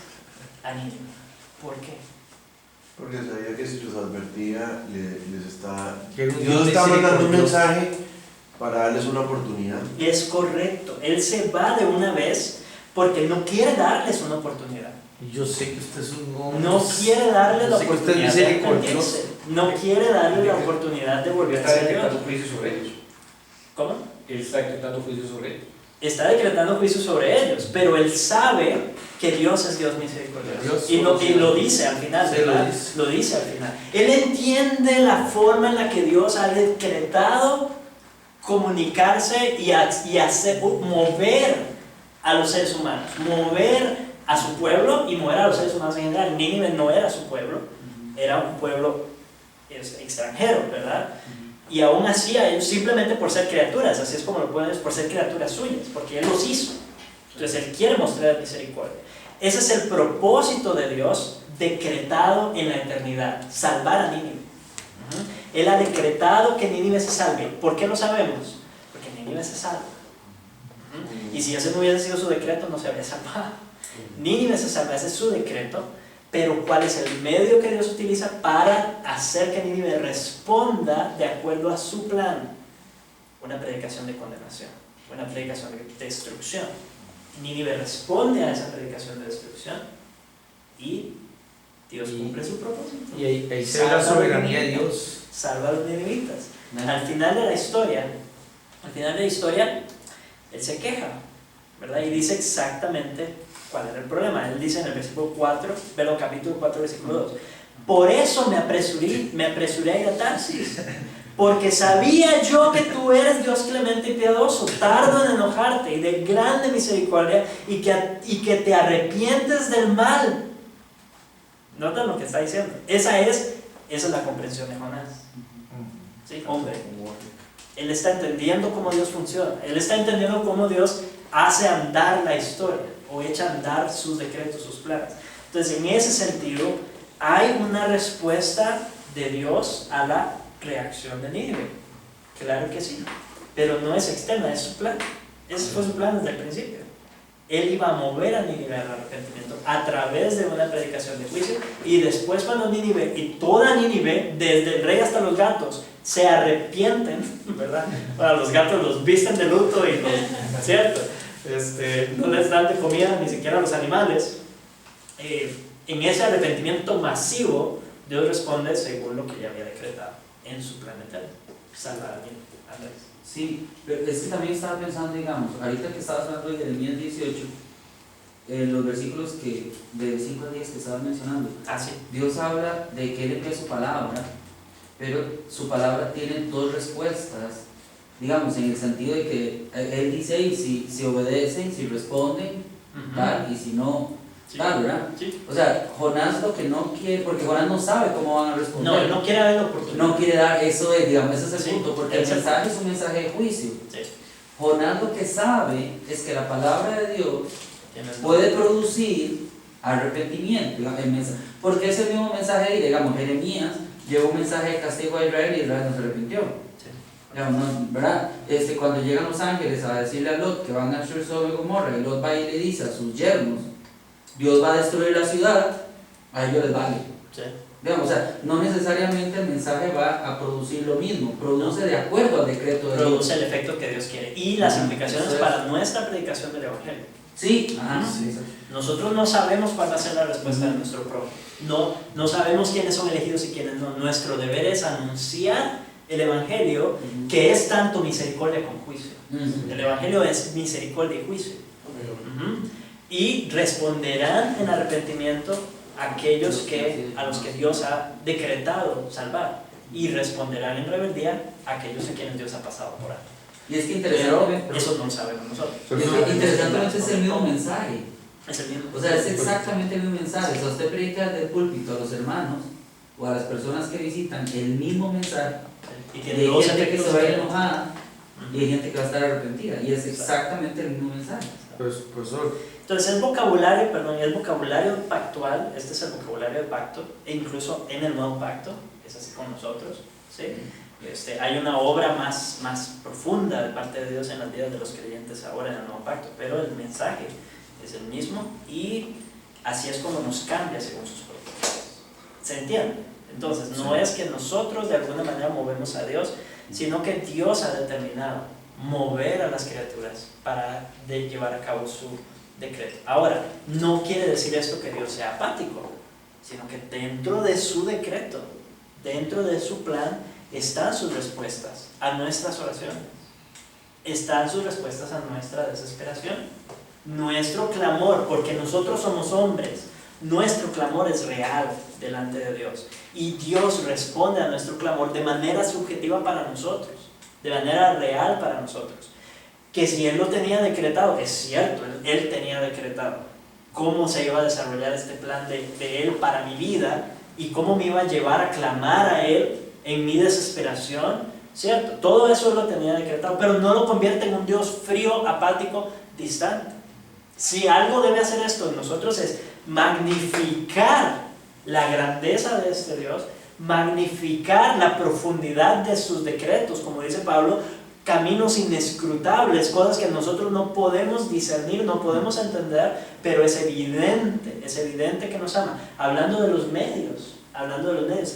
a Nínive. ¿Por qué? Porque sabía que si los advertía, Que un Dios está mandando un misericordioso. mensaje para darles una oportunidad. Es correcto. Él se va de una vez porque no quiere darles una oportunidad. Yo sé que usted es un hombre. No quiere darles la Yo sé que usted es oportunidad de misericordioso. arrepentirse. No quiere darles la oportunidad de volver Está a ser decretando Dios. juicio sobre ellos. ¿Cómo? Él está decretando juicio sobre ellos. Está decretando juicio sobre ellos, pero él sabe que Dios es Dios misericordioso. Dios Y lo dice al final, Sí, ¿verdad? Lo dice al final. Él entiende la forma en la que Dios ha decretado comunicarse y hacer, mover a los seres humanos, mover a su pueblo y mover a los seres humanos en general. Nínive no era su pueblo, era un pueblo extranjero, ¿verdad? Y aún así a ellos, simplemente por ser criaturas, así es como lo pueden, por ser criaturas suyas, porque Él los hizo. Entonces Él quiere mostrar misericordia. Ese es el propósito de Dios decretado en la eternidad, salvar a Nínive. Él ha decretado que Nínive se salve. ¿Por qué lo sabemos? Porque Nínive se salva. Y si ese no hubiese sido su decreto, no se habría salvado. Nínive se salva, ese es su decreto. Pero ¿cuál es el medio que Dios utiliza para hacer que Nínive responda de acuerdo a su plan? Una predicación de condenación, una predicación de destrucción. Nínive responde a esa predicación de destrucción y Dios cumple su propósito. Y ahí se ve la soberanía de Dios. Salva a los ninivitas. Al final de la historia, Él se queja, ¿verdad? Y dice exactamente cuál era el problema. Él dice en el versículo 4, pero capítulo 4, versículo 2. Por eso me apresuré a ir a Tarsis, porque sabía yo que tú eres Dios clemente y piadoso, tardo en enojarte y de grande misericordia, y que te arrepientes del mal. ¿Notan lo que está diciendo? Esa es la comprensión de Jonás. ¿Sí? Hombre. Él está entendiendo cómo Dios funciona. Él está entendiendo cómo Dios hace andar la historia o echa a andar sus decretos, sus planes. Entonces, en ese sentido, hay una respuesta de Dios a la reacción de Nínive. Claro que sí, pero no es externa, es su plan. Ese fue su plan desde el principio. Él iba a mover a Nínive al arrepentimiento a través de una predicación de juicio, y después cuando Nínive, y toda Nínive, desde el rey hasta los gatos, se arrepienten, ¿verdad? Bueno, los gatos los visten de luto y los, ¿cierto? No les dan de comida ni siquiera a los animales. En ese arrepentimiento masivo, Dios responde según lo que ya había decretado en su plan eterno. Salva a mí, Andrés. Sí, pero es que también estaba pensando, digamos, ahorita que estabas hablando de Jeremías 18, los versículos que, de 5 a 10 que estabas mencionando, Sí. Dios habla de que Él envía su palabra, pero su palabra tiene dos respuestas, digamos, en el sentido de que Él dice, y si obedecen, si responden, tal, y si no, Sí. tal, ¿verdad? Sí. O sea, Jonás lo que no quiere, porque Jonás no sabe cómo van a responder. No, él no quiere dar la oportunidad. No quiere dar eso, digamos, ese es el Sí, punto, porque el ese es el mensaje es un mensaje de juicio. Sí. Jonás lo que sabe es que la palabra de Dios Tienes puede producir arrepentimiento, digamos, el mensaje, porque es el mismo mensaje, digamos, Jeremías llevó un mensaje de castigo a Israel y Israel no se arrepintió. Sí. Digamos, ¿no? ¿Verdad? Cuando llegan los ángeles a decirle a Lot que van a destruir Sodoma y Gomorra, y Lot va y le dice a sus yernos, Dios va a destruir la ciudad, a ellos les vale. Sí. Digamos, o sea, no necesariamente el mensaje va a producir lo mismo, produce de acuerdo al decreto de Dios. Produce el efecto que Dios quiere y las implicaciones Eso es. para nuestra predicación del Evangelio. Sí, ajá, Sí. sí. Nosotros no sabemos cuál va a ser la respuesta de nuestro prójimo. No sabemos quiénes son elegidos y quiénes no. Nuestro deber es anunciar el Evangelio, que es tanto misericordia como juicio. El Evangelio es misericordia y juicio. Y responderán en arrepentimiento aquellos a los que Dios ha decretado salvar, y responderán en rebeldía aquellos a quienes Dios ha pasado por alto. Y es que Pero interesantemente, eso no lo sabemos nosotros. interesantemente es el mismo mensaje. Es el mismo. O sea, es exactamente el mismo mensaje. O sea, usted predica desde el púlpito a los hermanos o a las personas que visitan el mismo mensaje. Y Y tiene hay dos gente que efectos se va a ir diferentes. enojada y hay gente que va a estar arrepentida. Y es exactamente el mismo mensaje. Pues, profesor, Entonces el vocabulario pactual, este es el vocabulario de pacto, e incluso en el nuevo pacto, es así con nosotros, ¿sí? Hay una obra más profunda de parte de Dios en las vidas de los creyentes ahora en el nuevo pacto, pero el mensaje es el mismo y así es como nos cambia según sus propósitos. ¿Se entiende? Entonces no es que nosotros de alguna manera movemos a Dios, sino que Dios ha determinado mover a las criaturas para llevar a cabo su decreto. Ahora, no quiere decir esto que Dios sea apático, sino que dentro de su decreto, dentro de su plan, están sus respuestas a nuestras oraciones, están sus respuestas a nuestra desesperación, nuestro clamor, porque nosotros somos hombres, nuestro clamor es real delante de Dios y Dios responde a nuestro clamor de manera subjetiva para nosotros, de manera real para nosotros. Que si Él lo tenía decretado, es cierto, Él tenía decretado cómo se iba a desarrollar este plan de Él para mi vida y cómo me iba a llevar a clamar a Él en mi desesperación, ¿cierto? Todo eso Él lo tenía decretado, pero no lo convierte en un Dios frío, apático, distante. Si algo debe hacer esto en nosotros es magnificar la grandeza de este Dios, magnificar la profundidad de sus decretos, como dice Pablo, caminos inescrutables, cosas que nosotros no podemos discernir, no podemos entender, pero es evidente que nos ama. Hablando de los medios,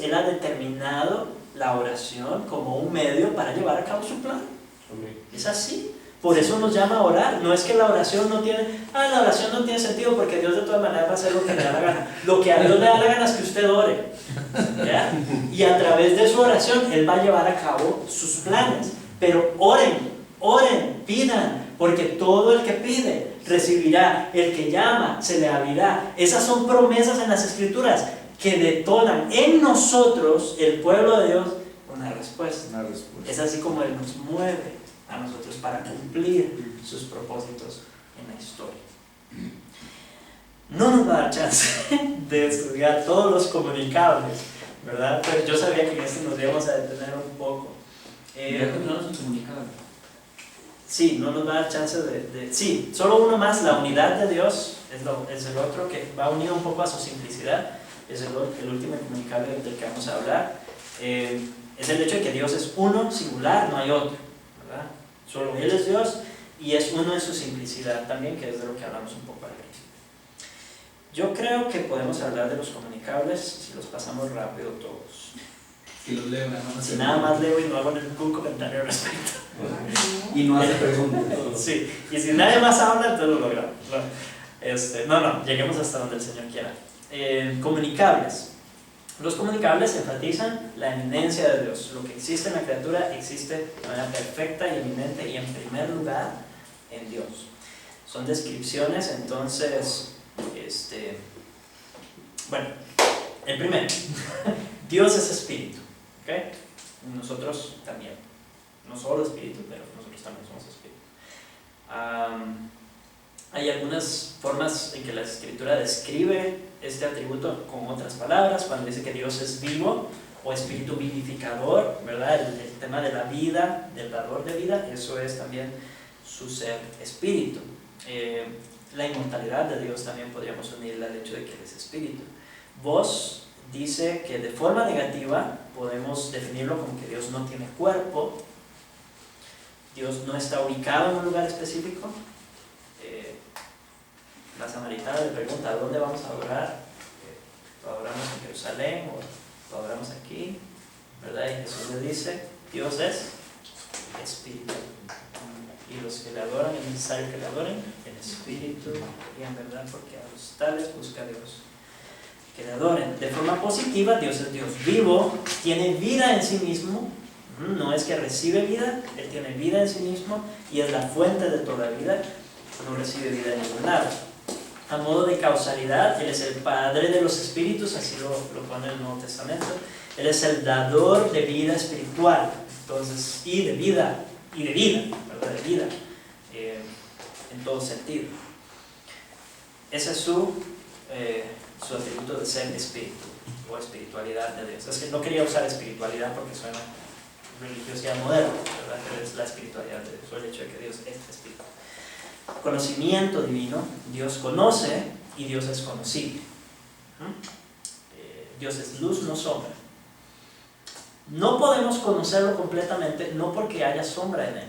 Él ha determinado la oración como un medio para llevar a cabo su plan. Es así. Por eso nos llama a orar. No es que la oración no tiene sentido porque Dios de todas maneras va a hacer lo que le da la gana. Lo que a Dios le da la gana es que usted ore, ¿ya? Y a través de su oración Él va a llevar a cabo sus planes. Pero oren, pidan, porque todo el que pide recibirá, el que llama se le abrirá. Esas son promesas en las Escrituras que detonan en nosotros, el pueblo de Dios, una respuesta. Es así como Él nos mueve a nosotros para cumplir sus propósitos en la historia. No nos va a dar chance de estudiar todos los comunicables, ¿verdad? Pero yo sabía que en este nos íbamos a detener un poco. Sí, no nos va a dar chance sí, solo uno más. La unidad de Dios es el otro que va unido un poco a su simplicidad. Es el último comunicable del que vamos a hablar. Es el hecho de que Dios es uno, singular, no hay otro, ¿verdad? Solo Él es Dios y es uno en su simplicidad también, que es de lo que hablamos un poco al principio. Yo creo que podemos hablar de los comunicables si los pasamos rápido todos. Si los leo, nada más. Si nada más leo y no hago ningún comentario al respecto. Y no hace preguntas. Sí, y si nadie más habla, entonces lo logramos. No, lleguemos hasta donde el Señor quiera. Comunicables. Los comunicables enfatizan la eminencia de Dios. Lo que existe en la criatura existe de manera perfecta y eminente y en primer lugar en Dios. Son descripciones, entonces, bueno, el primero, Dios es espíritu, ¿ok? Nosotros también, no solo espíritu, pero nosotros también somos espíritu. Hay algunas formas en que la Escritura describe este atributo con otras palabras, cuando dice que Dios es vivo o espíritu vivificador, ¿verdad? El tema de la vida, del dador de vida, eso es también su ser espíritu. La inmortalidad de Dios también podríamos unirla al hecho de que Él es espíritu. Vos dice que de forma negativa podemos definirlo como que Dios no tiene cuerpo, Dios no está ubicado en un lugar específico. La samaritana le pregunta: ¿a dónde vamos a adorar? ¿Lo adoramos en Jerusalén o lo adoramos aquí? ¿Verdad? Y Jesús le dice: Dios es espíritu. Y los que le adoran, es necesario que le adoren en espíritu y en verdad, porque a los tales busca Dios que le adoren. De forma positiva, Dios es Dios vivo, tiene vida en sí mismo. No es que recibe vida, Él tiene vida en sí mismo y es la fuente de toda vida. No recibe vida en ningún lado. A modo de causalidad, Él es el Padre de los espíritus, así lo pone el Nuevo Testamento. Él es el dador de vida espiritual, entonces, y de vida, ¿verdad? De vida, en todo sentido. Ese es su atributo de ser espíritu, o espiritualidad de Dios. Es que no quería usar espiritualidad porque suena religiosidad moderna, ¿verdad? Pero es la espiritualidad de Dios, o el hecho de que Dios es espíritu. Conocimiento divino, Dios conoce y Dios es conocible. Dios es luz, no sombra. No podemos conocerlo completamente, no porque haya sombra en Él,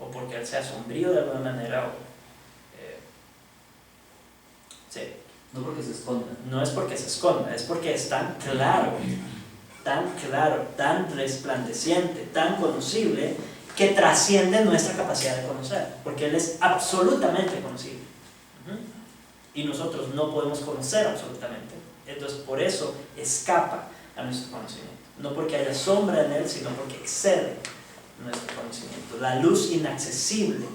o porque Él sea sombrío de alguna manera, sí. No porque se esconda. No es porque se esconda, es porque es tan claro, tan resplandeciente, tan conocible, que trasciende nuestra capacidad de conocer, porque Él es absolutamente conocible. Y nosotros no podemos conocer absolutamente. Entonces, por eso escapa a nuestro conocimiento. No porque haya sombra en Él, sino porque excede nuestro conocimiento. La luz inaccesible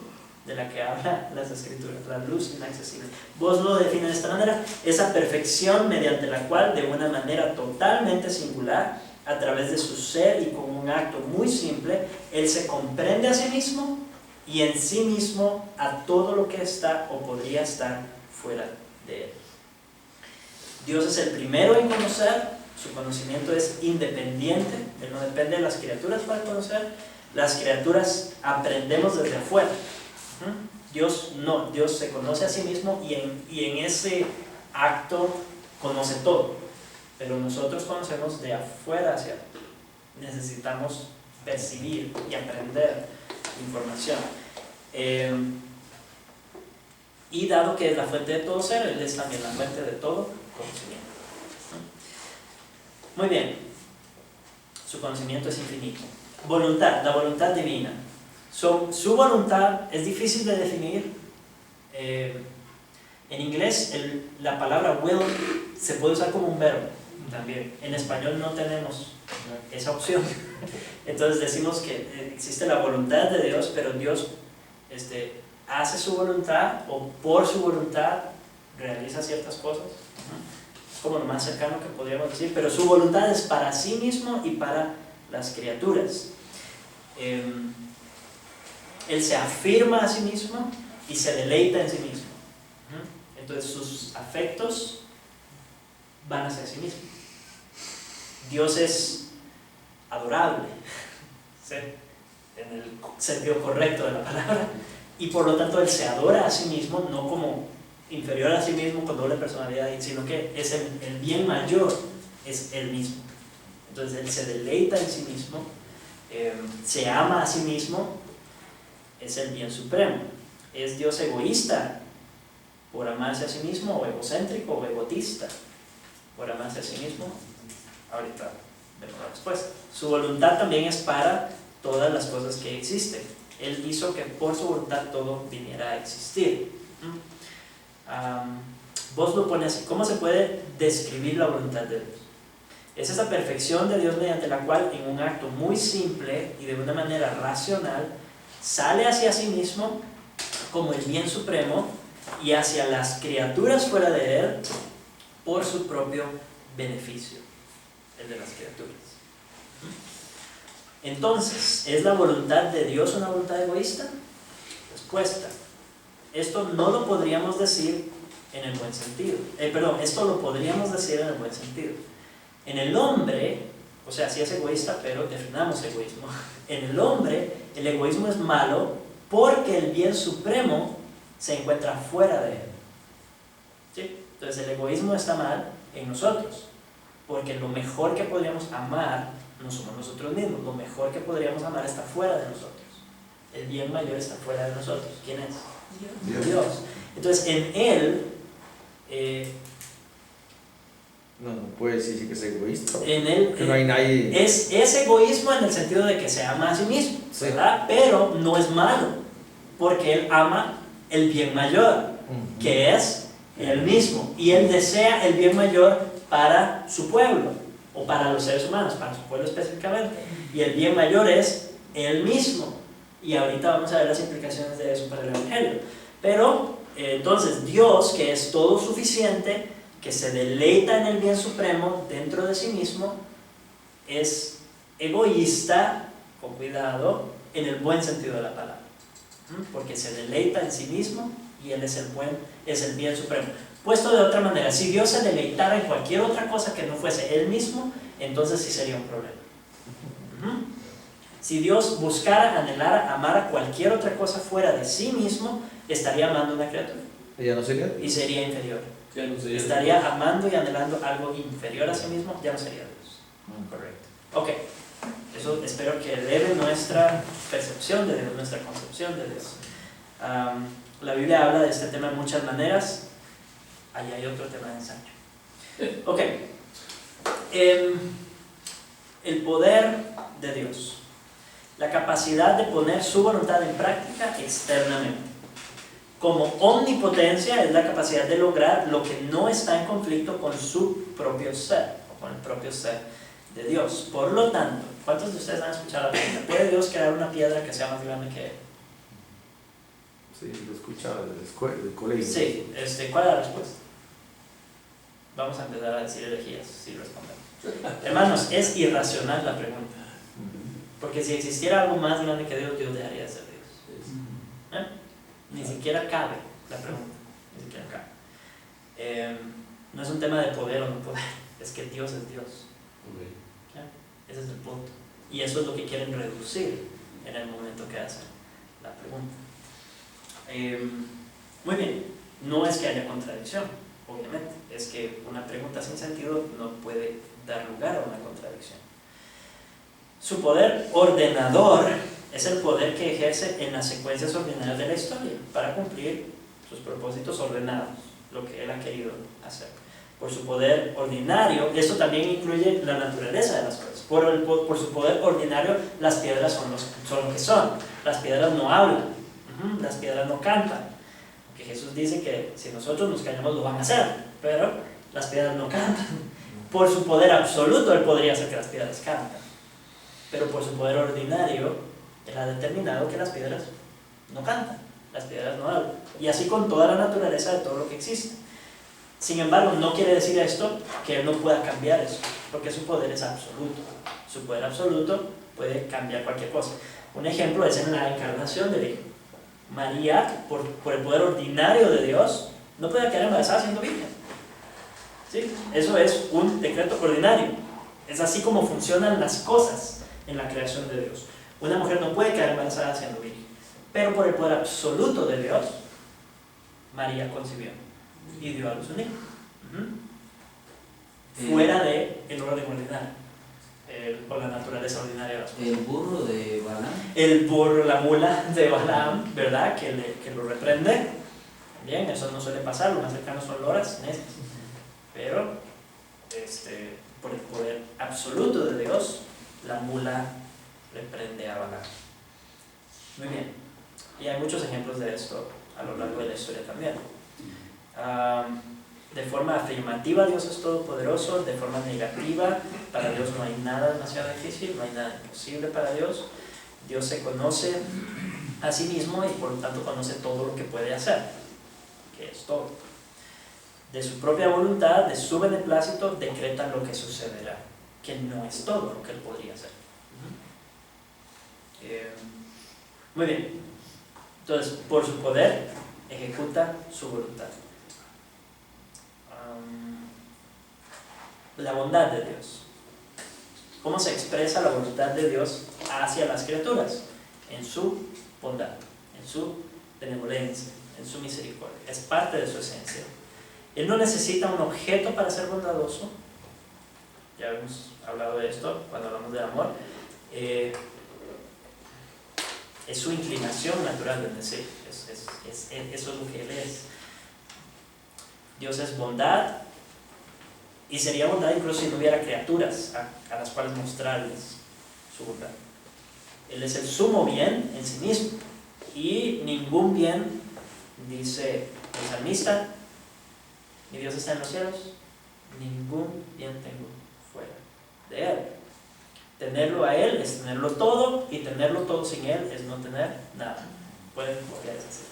de la que hablan las Escrituras, la luz inaccesible. Vos lo defines de esta manera: esa perfección mediante la cual, de una manera totalmente singular, a través de su ser y con un acto muy simple, Él se comprende a sí mismo y en sí mismo a todo lo que está o podría estar fuera de Él. Dios es el primero en conocer, su conocimiento es independiente, Él no depende de las criaturas para conocer, las criaturas aprendemos desde afuera. Dios no, Dios se conoce a sí mismo y en ese acto conoce todo. Pero nosotros conocemos de afuera hacia adentro. Necesitamos percibir y aprender información. Y dado que es la fuente de todo ser, Él es también la fuente de todo conocimiento. Muy bien. Su conocimiento es infinito. Voluntad, la voluntad divina. Su voluntad es difícil de definir. En inglés la palabra will se puede usar como un verbo también. En español no tenemos esa opción. Entonces decimos que existe la voluntad de Dios, pero Dios hace su voluntad, o por su voluntad realiza ciertas cosas. Es como lo más cercano que podríamos decir, pero su voluntad es para sí mismo y para las criaturas. Él se afirma a sí mismo y se deleita en sí mismo. Entonces sus afectos van hacia sí mismo. Dios es adorable, ¿sí? En el sentido correcto de la palabra, y por lo tanto Él se adora a sí mismo, no como inferior a sí mismo con doble personalidad, sino que es el bien mayor, es Él mismo. Entonces Él se deleita en sí mismo, se ama a sí mismo, es el bien supremo. Es Dios egoísta por amarse a sí mismo, o egocéntrico o egotista por amarse a sí mismo. Ahorita vemos la respuesta. Su voluntad también es para todas las cosas que existen. Él hizo que por su voluntad todo viniera a existir. Vos lo pones así: ¿cómo se puede describir la voluntad de Dios? Es esa perfección de Dios mediante la cual, en un acto muy simple y de una manera racional, sale hacia sí mismo como el bien supremo y hacia las criaturas fuera de él por su propio beneficio, el de las criaturas. Entonces, ¿es la voluntad de Dios una voluntad egoísta? Respuesta: esto no lo podríamos decir en el buen sentido. Esto lo podríamos decir en el buen sentido. En el hombre, o sea, sí es egoísta, pero definamos egoísmo. En el hombre, el egoísmo es malo porque el bien supremo se encuentra fuera de él. ¿Sí? Entonces, el egoísmo está mal en nosotros, porque lo mejor que podríamos amar no somos nosotros mismos. Lo mejor que podríamos amar está fuera de nosotros. El bien mayor está fuera de nosotros. ¿Quién es? Dios. Entonces, en él, no puede decir que es egoísta. en él Que no hay nadie. es egoísmo en el sentido de que se ama a sí mismo, Sí. ¿verdad? Pero no es malo, porque él ama el bien mayor, que es él mismo, y él desea el bien mayor para su pueblo, o para los seres humanos, para su pueblo específicamente, y el bien mayor es él mismo, y ahorita vamos a ver las implicaciones de eso para el Evangelio. Pero entonces Dios, que es todo suficiente, que se deleita en el bien supremo dentro de sí mismo, es egoísta, con cuidado, en el buen sentido de la palabra, porque se deleita en sí mismo y él es el bien supremo. Puesto de otra manera, si Dios se deleitara en cualquier otra cosa que no fuese él mismo, entonces sí sería un problema. Si Dios buscara, anhelara, amara cualquier otra cosa fuera de sí mismo, estaría amando una criatura ¿Ella no sería? y sería inferior. Ya no sé. Estaría amando y anhelando algo inferior a sí mismo, ya no sería Dios. Correcto. Ok, eso espero que eleve nuestra percepción de Dios, nuestra concepción de Dios. La Biblia habla de este tema de muchas maneras. Ahí hay otro tema de ensayo. Ok, el poder de Dios, la capacidad de poner su voluntad en práctica externamente. Como omnipotencia es la capacidad de lograr lo que no está en conflicto con su propio ser, o con el propio ser de Dios. Por lo tanto, ¿cuántos de ustedes han escuchado la pregunta? ¿Puede Dios crear una piedra que sea más grande que él? Sí, lo escuchaba del colegio. Sí, ¿cuál es la respuesta? Vamos a empezar a decir herejías si respondemos. Hermanos, es irracional la pregunta. Porque si existiera algo más grande que Dios, Dios dejaría de ser Dios. Ni siquiera cabe la pregunta. Ni siquiera cabe. No es un tema de poder o no poder, es que Dios es Dios. ¿Ya? Ese es el punto. Y eso es lo que quieren reducir en el momento que hacen la pregunta. Muy bien, no es que haya contradicción, obviamente, es que una pregunta sin sentido no puede dar lugar a una contradicción. Su poder ordenador es el poder que ejerce en las secuencias ordinarias de la historia para cumplir sus propósitos ordenados, lo que él ha querido hacer. Por su poder ordinario, esto también incluye la naturaleza de las cosas. Por su poder ordinario, las piedras son lo que son. Las piedras no hablan, las piedras no cantan. Porque Jesús dice que si nosotros nos callamos lo van a hacer, pero las piedras no cantan. Por su poder absoluto, él podría hacer que las piedras canten. Pero por su poder ordinario, él ha determinado que las piedras no cantan, las piedras no hablan. Y así con toda la naturaleza de todo lo que existe. Sin embargo, no quiere decir esto que él no pueda cambiar eso, porque su poder es absoluto. Su poder absoluto puede cambiar cualquier cosa. Un ejemplo es en la encarnación del Hijo. María, por el poder ordinario de Dios, no puede quedar embarazada siendo virgen. ¿Sí? Eso es un decreto ordinario. Es así como funcionan las cosas en la creación de Dios. Una mujer no puede quedar embarazada siendo virgen, pero por el poder absoluto de Dios, María concibió y dio a luz un hijo. Fuera del orden ordinario, o la naturaleza ordinaria de las cosas. El burro de Balaam. El burro, la mula de Balaam, ¿verdad? Que lo reprende. Bien, eso no suele pasar, lo más cercano son loras, necias. Pero por el poder absoluto de Dios, la mula reprende a Balaam. Muy bien. Y hay muchos ejemplos de esto a lo largo de la historia también. De forma afirmativa, Dios es todopoderoso. De forma negativa, para Dios no hay nada demasiado difícil, no hay nada imposible para Dios. Dios se conoce a sí mismo y por lo tanto conoce todo lo que puede hacer, que es todo. De su propia voluntad, de su beneplácito, decreta lo que sucederá, que no es todo lo que él podría hacer. Muy bien. Entonces, por su poder, ejecuta su voluntad. La bondad de Dios. ¿Cómo se expresa la voluntad de Dios hacia las criaturas? En su bondad, en su benevolencia, en su misericordia. Es parte de su esencia. Él no necesita un objeto para ser bondadoso. Ya hemos hablado de esto cuando hablamos del amor. Es su inclinación natural, es decir, eso es lo que Él es. Dios es bondad, y sería bondad incluso si no hubiera criaturas a las cuales mostrarles su bondad. Él es el sumo bien en sí mismo, y ningún bien, dice el salmista, mi Dios está en los cielos, ningún bien tengo fuera de Él. Tenerlo a Él es tenerlo todo, y tenerlo todo sin Él es no tener nada. Pueden copiar esa cita.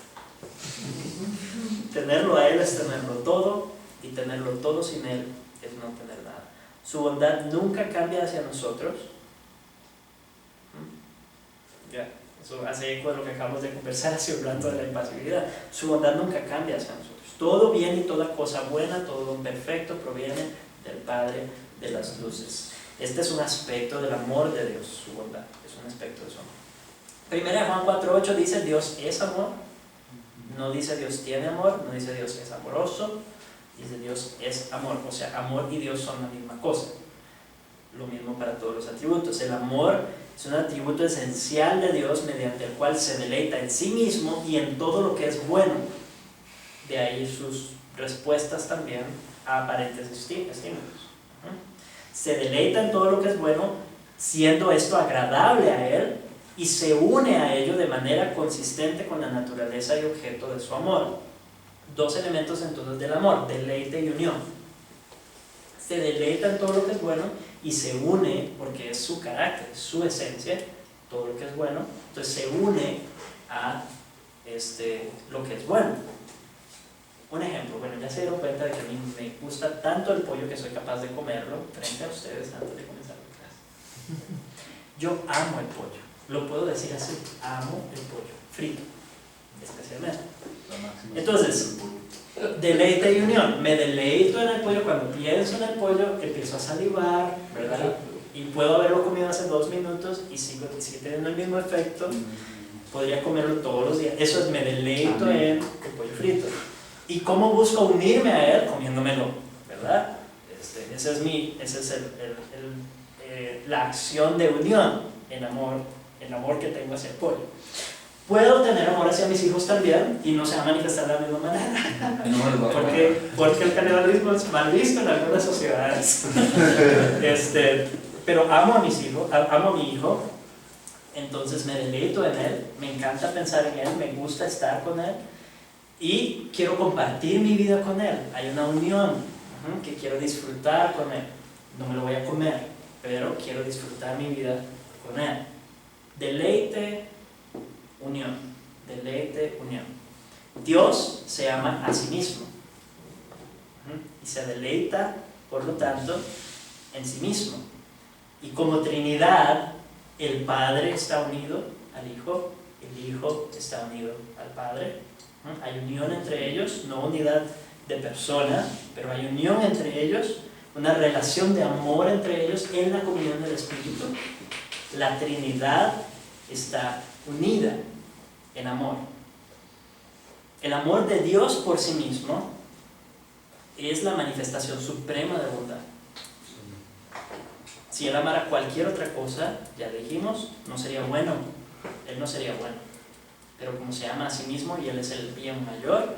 Tenerlo a Él es tenerlo todo, y tenerlo todo sin Él es no tener nada. Su bondad nunca cambia hacia nosotros. Ya, eso hace eco de lo que acabamos de conversar hacia hablando de la impasibilidad. Su bondad nunca cambia hacia nosotros. Todo bien y toda cosa buena, todo don perfecto proviene del Padre de las luces. Este es un aspecto del amor de Dios, su bondad, es un aspecto de su amor. Primera Juan 4:8 dice Dios es amor, no dice Dios tiene amor, no dice Dios es amoroso, dice Dios es amor, o sea, amor y Dios son la misma cosa. Lo mismo para todos los atributos. El amor es un atributo esencial de Dios mediante el cual se deleita en sí mismo y en todo lo que es bueno. De ahí sus respuestas también a aparentes estímulos. Se deleita en todo lo que es bueno, siendo esto agradable a Él, y se une a ello de manera consistente con la naturaleza y objeto de su amor. Dos elementos entonces del amor, deleite y unión. Se deleita en todo lo que es bueno y se une, porque es su carácter, es su esencia, todo lo que es bueno, entonces se une a lo que es bueno. Un ejemplo, bueno, ya se dieron cuenta de que a mí me gusta tanto el pollo que soy capaz de comerlo frente a ustedes antes de comenzar la clase. Yo amo el pollo, lo puedo decir así, amo el pollo, frito, especialmente. Entonces, deleite y unión, me deleito en el pollo, cuando pienso en el pollo empiezo a salivar, ¿verdad? Y puedo haberlo comido hace 2 minutos y sigue teniendo el mismo efecto, podría comerlo todos los días, eso es me deleito en el pollo frito. ¿Y cómo busco unirme a Él? Comiéndomelo, ¿verdad? Esa es la acción de unión, el amor que tengo hacia el pollo. Puedo tener amor hacia mis hijos también y no se va a manifestar de la misma manera. Porque el canibalismo es mal visto en algunas sociedades. Pero amo a mis hijos, amo a mi hijo, entonces me deleito en él, me encanta pensar en él, me gusta estar con él. Y quiero compartir mi vida con Él. Hay una unión que quiero disfrutar con Él. No me lo voy a comer, pero quiero disfrutar mi vida con Él. Deleite, unión. Deleite, unión. Dios se ama a sí mismo. Y se deleita, por lo tanto, en sí mismo. Y como Trinidad, el Padre está unido al Hijo, el Hijo está unido al Padre. Hay unión entre ellos, no unidad de persona, pero hay unión entre ellos, una relación de amor entre ellos en la comunión del Espíritu. La Trinidad está unida en amor. El amor de Dios por sí mismo es la manifestación suprema de bondad. Si Él amara cualquier otra cosa, ya dijimos, no sería bueno. Él no sería bueno. Pero como se ama a sí mismo y Él es el bien mayor,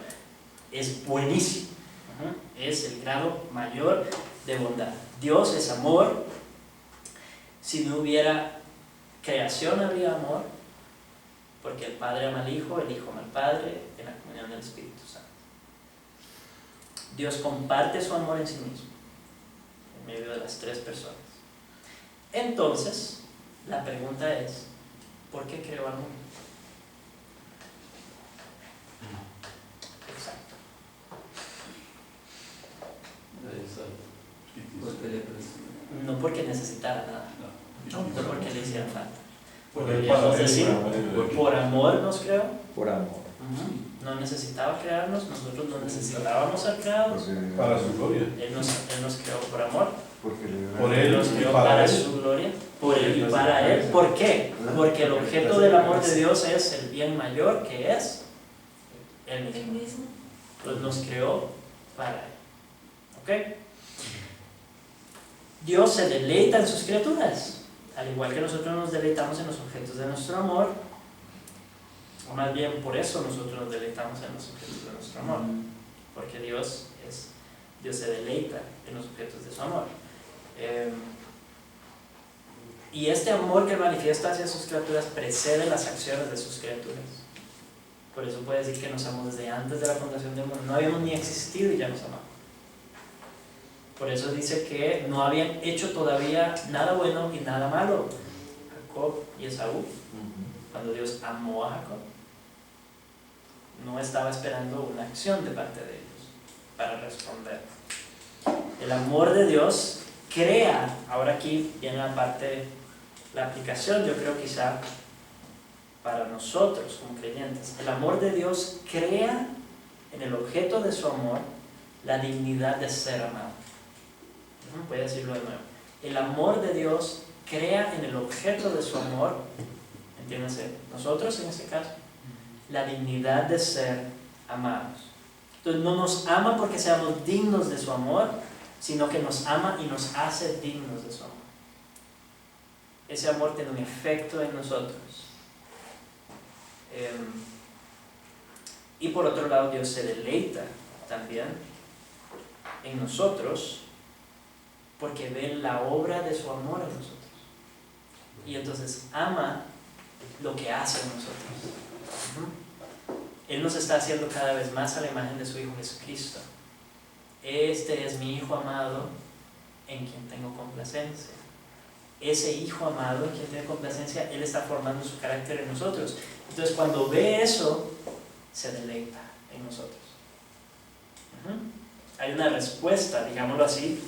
es buenísimo. Es el grado mayor de bondad. Dios es amor. Si no hubiera creación, habría amor, porque el Padre ama al Hijo, el Hijo ama al Padre, en la comunión del Espíritu Santo. Dios comparte su amor en sí mismo, en medio de las tres personas. Entonces, la pregunta es, ¿por qué creó al mundo? Exacto. Porque le presenta. No porque necesitara nada, no porque le hiciera falta. Porque Podríamos decir, por amor nos creó. Por amor. No necesitaba crearnos, nosotros no necesitábamos ser creados. Para su gloria. Él nos creó por amor. Por Él él nos y creó para para él. su gloria, por él y para él. ¿Por qué? Porque el objeto del amor de Dios es el bien mayor, que es Él mismo. Pues nos creó para él. ¿Ok? Dios se deleita en sus criaturas, al igual que nosotros nos deleitamos en los objetos de nuestro amor, o más bien por eso nosotros nos deleitamos en los objetos de nuestro amor, porque Dios se deleita en los objetos de su amor. Y este amor que manifiesta hacia sus criaturas precede las acciones de sus criaturas. Por eso puede decir que nos amó desde antes de la fundación del mundo. No habíamos ni existido y ya nos amamos. Por eso dice que no habían hecho todavía nada bueno y nada malo Jacob y Esaú. Cuando Dios amó a Jacob, no estaba esperando una acción de parte de ellos para responder. El amor de Dios crea, ahora aquí viene la parte, la aplicación, yo creo quizá para nosotros como creyentes. El amor de Dios crea en el objeto de su amor la dignidad de ser amado. Voy a decirlo de nuevo. El amor de Dios crea en el objeto de su amor, entiéndase, nosotros en este caso, la dignidad de ser amados. Entonces no nos ama porque seamos dignos de su amor, sino que nos ama y nos hace dignos de su amor. Ese amor tiene un efecto en nosotros. Y por otro lado, Dios se deleita también en nosotros porque ve la obra de su amor en nosotros. Y entonces ama lo que hace en nosotros. Él nos está haciendo cada vez más a la imagen de su Hijo Jesucristo. Este es mi Hijo amado en quien tengo complacencia. Ese Hijo amado en quien tiene complacencia, Él está formando su carácter en nosotros. Entonces cuando ve eso, se deleita en nosotros. Hay una respuesta, digámoslo así,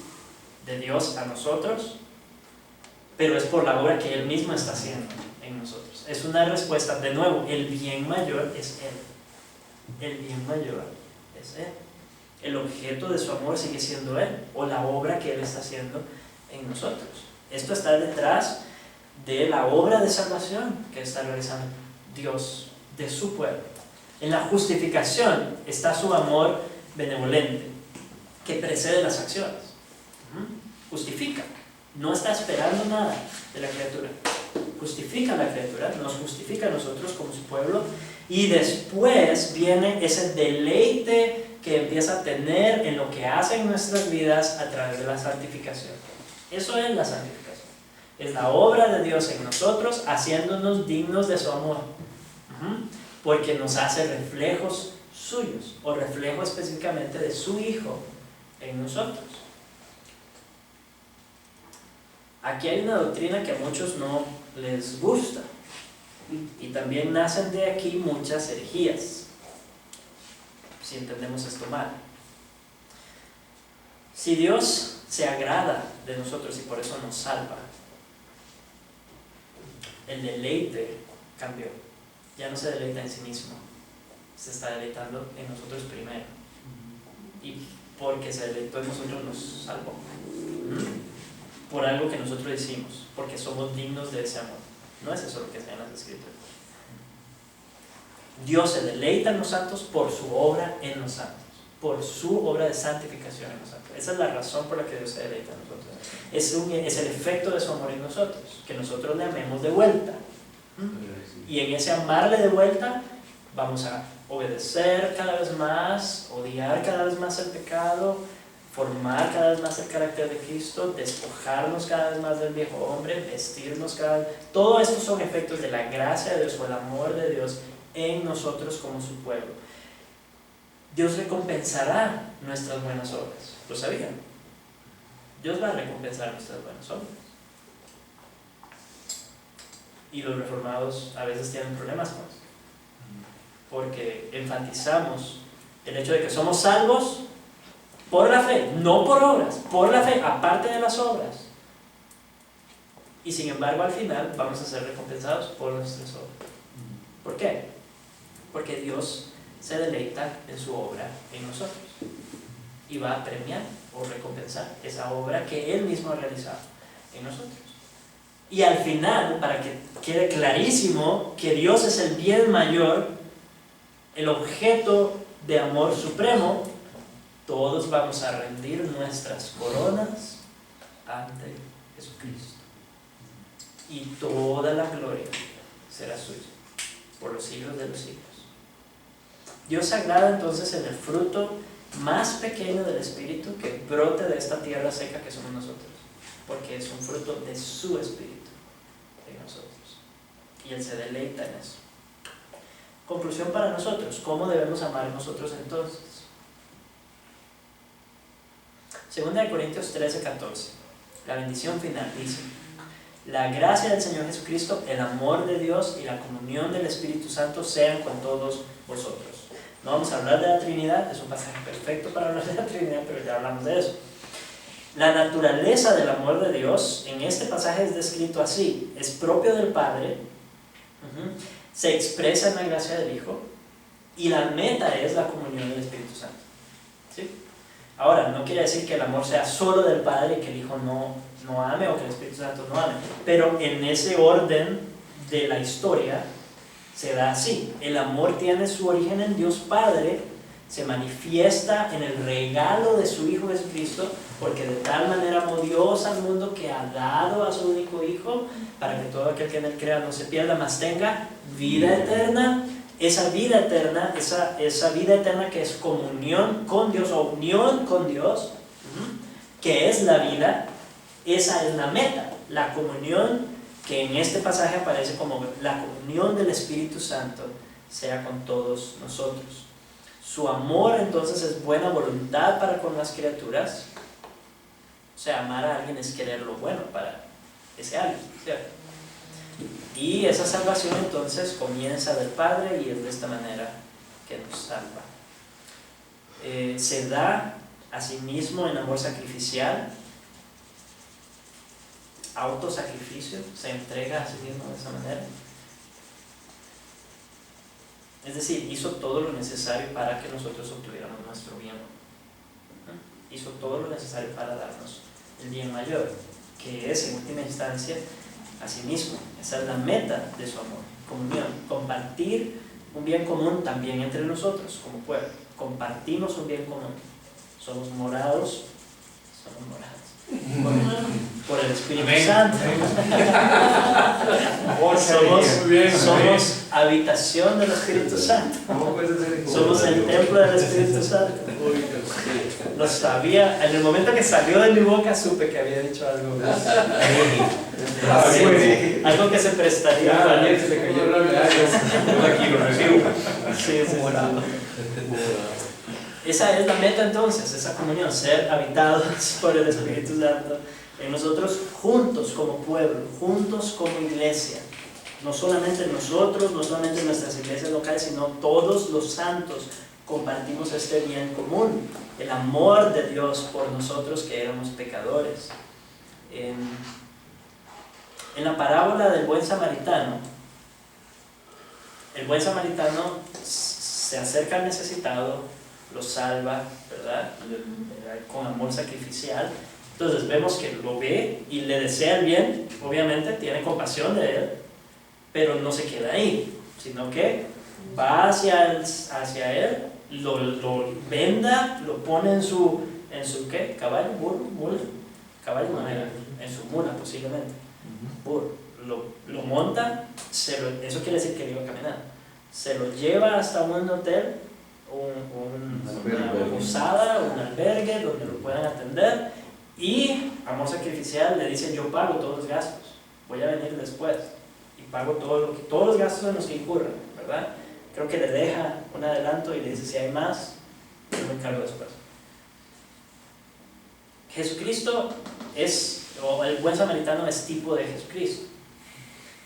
de Dios a nosotros, pero es por la obra que Él mismo está haciendo en nosotros. Es una respuesta, de nuevo, el bien mayor es Él. El bien mayor es Él. El objeto de su amor sigue siendo Él, o la obra que Él está haciendo en nosotros. Esto está detrás de la obra de salvación que está realizando Dios de su pueblo. En la justificación está su amor benevolente, que precede las acciones. Justifica, no está esperando nada de la criatura. Justifica a la criatura, nos justifica a nosotros como su pueblo, y después viene ese deleite que empieza a tener en lo que hace en nuestras vidas a través de la santificación. Eso es la santificación. Es la obra de Dios en nosotros haciéndonos dignos de su amor. Porque nos hace reflejos suyos, o reflejo específicamente de su Hijo en nosotros. Aquí hay una doctrina que a muchos no les gusta, y también nacen de aquí muchas herejías, si entendemos esto mal. Si Dios se agrada de nosotros y por eso nos salva, el deleite cambió. Ya no se deleita en sí mismo, se está deleitando en nosotros primero, y porque se deleitó en nosotros nos salvó por algo que nosotros hicimos, porque somos dignos de ese amor. No es eso lo que está en las Escrituras. Dios se deleita en los santos por su obra en los santos, por su obra de santificación en los santos. Esa es la razón por la que Dios se deleita en nosotros. Es el efecto de su amor en nosotros, que nosotros le amemos de vuelta. Y en ese amarle de vuelta vamos a obedecer cada vez más, odiar cada vez más el pecado, formar cada vez más el carácter de Cristo, despojarnos cada vez más del viejo hombre, vestirnos cada vez. Todo esto son efectos de la gracia de Dios o el amor de Dios en nosotros como su pueblo. Dios recompensará nuestras buenas obras. ¿Lo sabían? Dios va a recompensar nuestras buenas obras. Y los reformados a veces tienen problemas con eso, porque enfatizamos el hecho de que somos salvos por la fe, no por obras, por la fe, aparte de las obras. Y sin embargo, al final vamos a ser recompensados por nuestras obras. ¿Por qué? Porque Dios se deleita en su obra en nosotros y va a premiar o recompensar esa obra que Él mismo ha realizado en nosotros. Y al final, para que quede clarísimo que Dios es el bien mayor, el objeto de amor supremo, todos vamos a rendir nuestras coronas ante Jesucristo. Y toda la gloria será suya por los siglos de los siglos. Dios se agrada entonces en el fruto más pequeño del Espíritu que brote de esta tierra seca que somos nosotros, porque es un fruto de su Espíritu en nosotros. Y Él se deleita en eso. Conclusión para nosotros: ¿cómo debemos amar nosotros entonces? 2 Corintios 13:14, la bendición final dice: la gracia del Señor Jesucristo, el amor de Dios y la comunión del Espíritu Santo sean con todos vosotros. No vamos a hablar de la Trinidad, es un pasaje perfecto para hablar de la Trinidad, pero ya hablamos de eso. La naturaleza del amor de Dios en este pasaje es descrito así: es propio del Padre, se expresa en la gracia del Hijo, y la meta es la comunión del Espíritu Santo. ¿Sí? Ahora, no quiere decir que el amor sea solo del Padre y que el Hijo no ame o que el Espíritu Santo no ame, pero en ese orden de la historia se da así. El amor tiene su origen en Dios Padre, se manifiesta en el regalo de su Hijo Jesucristo, porque de tal manera amó Dios al mundo que ha dado a su único Hijo, para que todo aquel que en Él crea no se pierda, mas tenga vida eterna. Esa vida eterna, esa vida eterna que es comunión con Dios o unión con Dios, que es la vida, esa es la meta, la comunión que en este pasaje aparece como la comunión del Espíritu Santo sea con todos nosotros. Su amor entonces es buena voluntad para con las criaturas. O sea, amar a alguien es querer lo bueno para ese alguien, ¿cierto? Y esa salvación entonces comienza del Padre y es de esta manera que nos salva. Se da a sí mismo en amor sacrificial, autosacrificio, se entrega a sí mismo de esa manera. Es decir, hizo todo lo necesario para que nosotros obtuviéramos nuestro bien. Hizo todo lo necesario para darnos el bien mayor, que es en última instancia a sí mismo. Esa es la meta de su amor: comunión, compartir un bien común también entre nosotros como pueblo. Compartimos un bien común. Somos morados por el Espíritu Santo. Somos habitación del Espíritu Santo. Somos el templo del Espíritu Santo. Lo sabía, en el momento que salió de mi boca supe que había dicho algo. Algo que se prestaría para Daniel se le cayó la medalla. Aquí lo recibo. Sí. Esa es la meta entonces, esa comunión, ser habitados por el Espíritu Santo en nosotros, juntos como pueblo, juntos como iglesia. No solamente nosotros, no solamente nuestras iglesias locales, sino todos los santos compartimos este bien común, el amor de Dios por nosotros que éramos pecadores. En la parábola del buen samaritano, el buen samaritano se acerca al necesitado, lo salva, ¿verdad? Con amor sacrificial. Entonces vemos que lo ve y le desea el bien, obviamente tiene compasión de él, pero no se queda ahí, sino que va hacia él, lo venda, lo pone en su ¿qué? ¿Caballo? ¿Burro? Caballo, en su mula posiblemente. Burro. Lo monta, eso quiere decir que iba a caminar. Se lo lleva hasta un hotel una posada, un albergue donde lo puedan atender, y amor sacrificial le dice: yo pago todos los gastos, voy a venir después y pago todos los gastos en los que incurran, ¿verdad? Creo que le deja un adelanto y le dice: si hay más, yo me encargo después. Jesucristo o el buen samaritano es tipo de Jesucristo.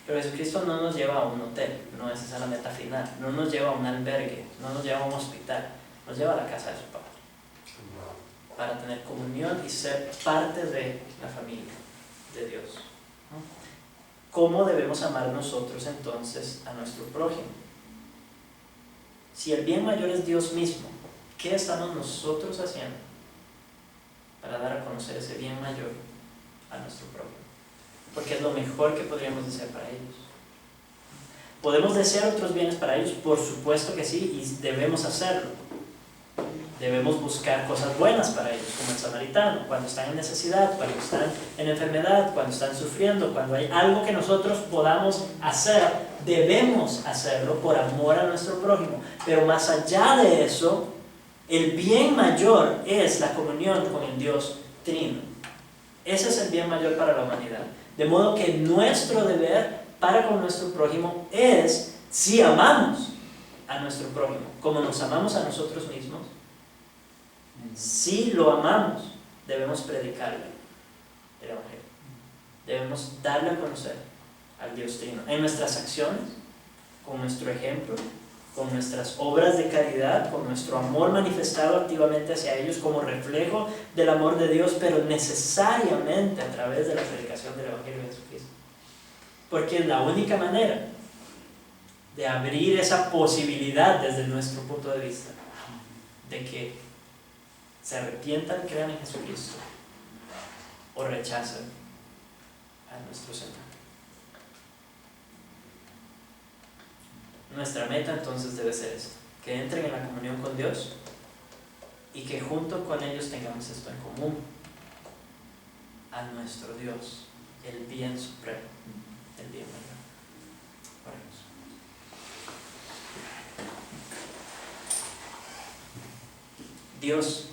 Pero Jesucristo no nos lleva a un hotel, no es esa la meta final, no nos lleva a un albergue, no nos lleva a un hospital, nos lleva a la casa de su Padre, para tener comunión y ser parte de la familia de Dios. ¿Cómo debemos amar nosotros entonces a nuestro prójimo? Si el bien mayor es Dios mismo, ¿qué estamos nosotros haciendo para dar a conocer ese bien mayor a nuestro prójimo? Porque es lo mejor que podríamos desear para ellos. ¿Podemos desear otros bienes para ellos? Por supuesto que sí, y debemos hacerlo. Debemos buscar cosas buenas para ellos, como el samaritano, cuando están en necesidad, cuando están en enfermedad, cuando están sufriendo, cuando hay algo que nosotros podamos hacer, debemos hacerlo por amor a nuestro prójimo. Pero más allá de eso, el bien mayor es la comunión con el Dios Trino. Ese es el bien mayor para la humanidad. De modo que nuestro deber para con nuestro prójimo es, si amamos a nuestro prójimo como nos amamos a nosotros mismos, si lo amamos, debemos predicarle el Evangelio. Debemos darle a conocer al Dios Trino en nuestras acciones, con nuestro ejemplo, con nuestras obras de caridad, con nuestro amor manifestado activamente hacia ellos como reflejo del amor de Dios, pero necesariamente a través de la predicación del Evangelio de Jesucristo. Porque es la única manera de abrir esa posibilidad desde nuestro punto de vista de que se arrepientan, crean en Jesucristo o rechazan a nuestro Señor. Nuestra meta entonces debe ser esto: que entren en la comunión con Dios y que junto con ellos tengamos esto en común: a nuestro Dios, el bien supremo, el bien mayor. Oremos. Dios,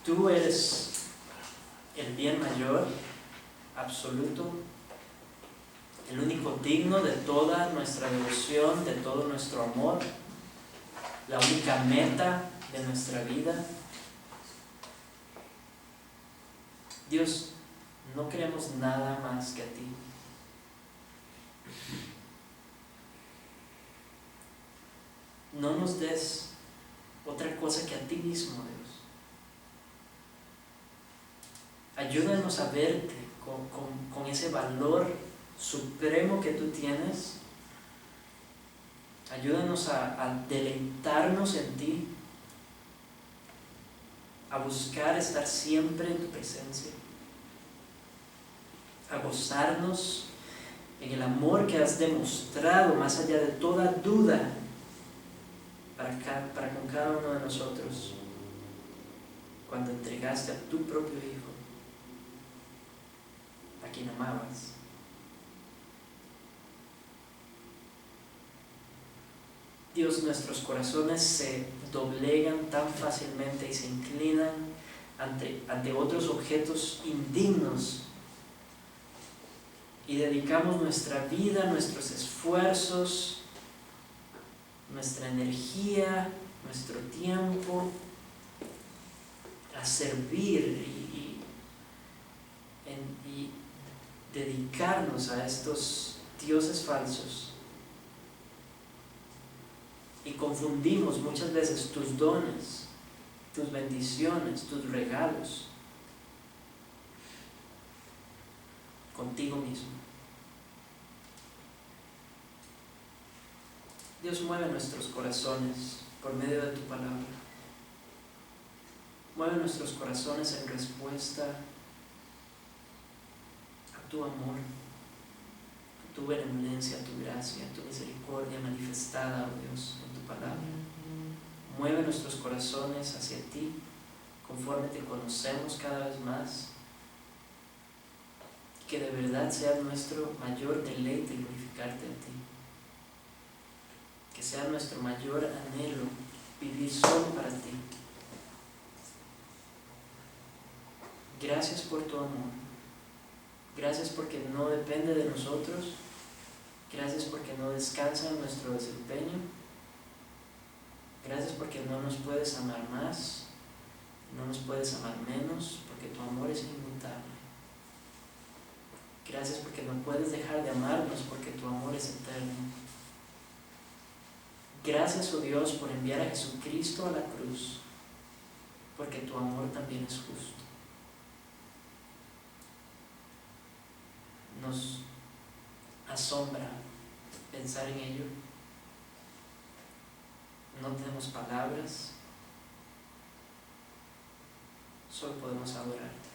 tú eres el bien mayor, absoluto, el único digno de toda nuestra devoción, de todo nuestro amor, la única meta de nuestra vida. Dios, no queremos nada más que a ti. No nos des otra cosa que a ti mismo, Dios. Ayúdanos a verte con ese valor supremo que tú tienes. Ayúdanos a deleitarnos en ti, a buscar estar siempre en tu presencia, a gozarnos en el amor que has demostrado más allá de toda duda para con cada uno de nosotros cuando entregaste a tu propio Hijo, a quien amabas. Dios, nuestros corazones se doblegan tan fácilmente y se inclinan ante otros objetos indignos, y dedicamos nuestra vida, nuestros esfuerzos, nuestra energía, nuestro tiempo a servir y dedicarnos a estos dioses falsos. Y confundimos muchas veces tus dones, tus bendiciones, tus regalos contigo mismo. Dios, mueve nuestros corazones por medio de tu palabra. Mueve nuestros corazones en respuesta a tu amor, a tu benevolencia, a tu gracia, a tu misericordia manifestada, oh Dios, en tu palabra. Mueve nuestros corazones hacia ti conforme te conocemos cada vez más. Que de verdad sea nuestro mayor deleite glorificarte a ti. Que sea nuestro mayor anhelo vivir solo para ti. Gracias por tu amor. Gracias porque no depende de nosotros. Gracias porque no descansa en nuestro desempeño. Gracias porque no nos puedes amar más, no nos puedes amar menos, porque tu amor es inmutable. Gracias porque no puedes dejar de amarnos, porque tu amor es eterno. Gracias, oh Dios, por enviar a Jesucristo a la cruz, porque tu amor también es justo. Nos asombra pensar en ello. No tenemos palabras, solo podemos adorarte,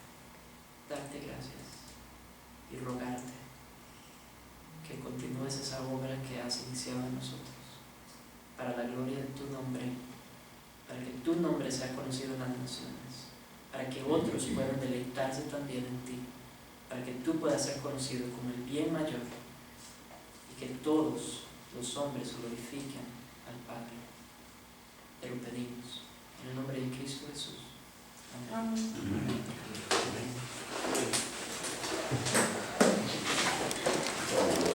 darte gracias y rogarte que continúes esa obra que has iniciado en nosotros, para la gloria de tu nombre, para que tu nombre sea conocido en las naciones, para que otros puedan deleitarse también en ti, para que tú puedas ser conocido como el bien mayor y que todos los hombres glorifiquen al Padre. Te lo pedimos en el nombre de Cristo Jesús. Amén. Amén.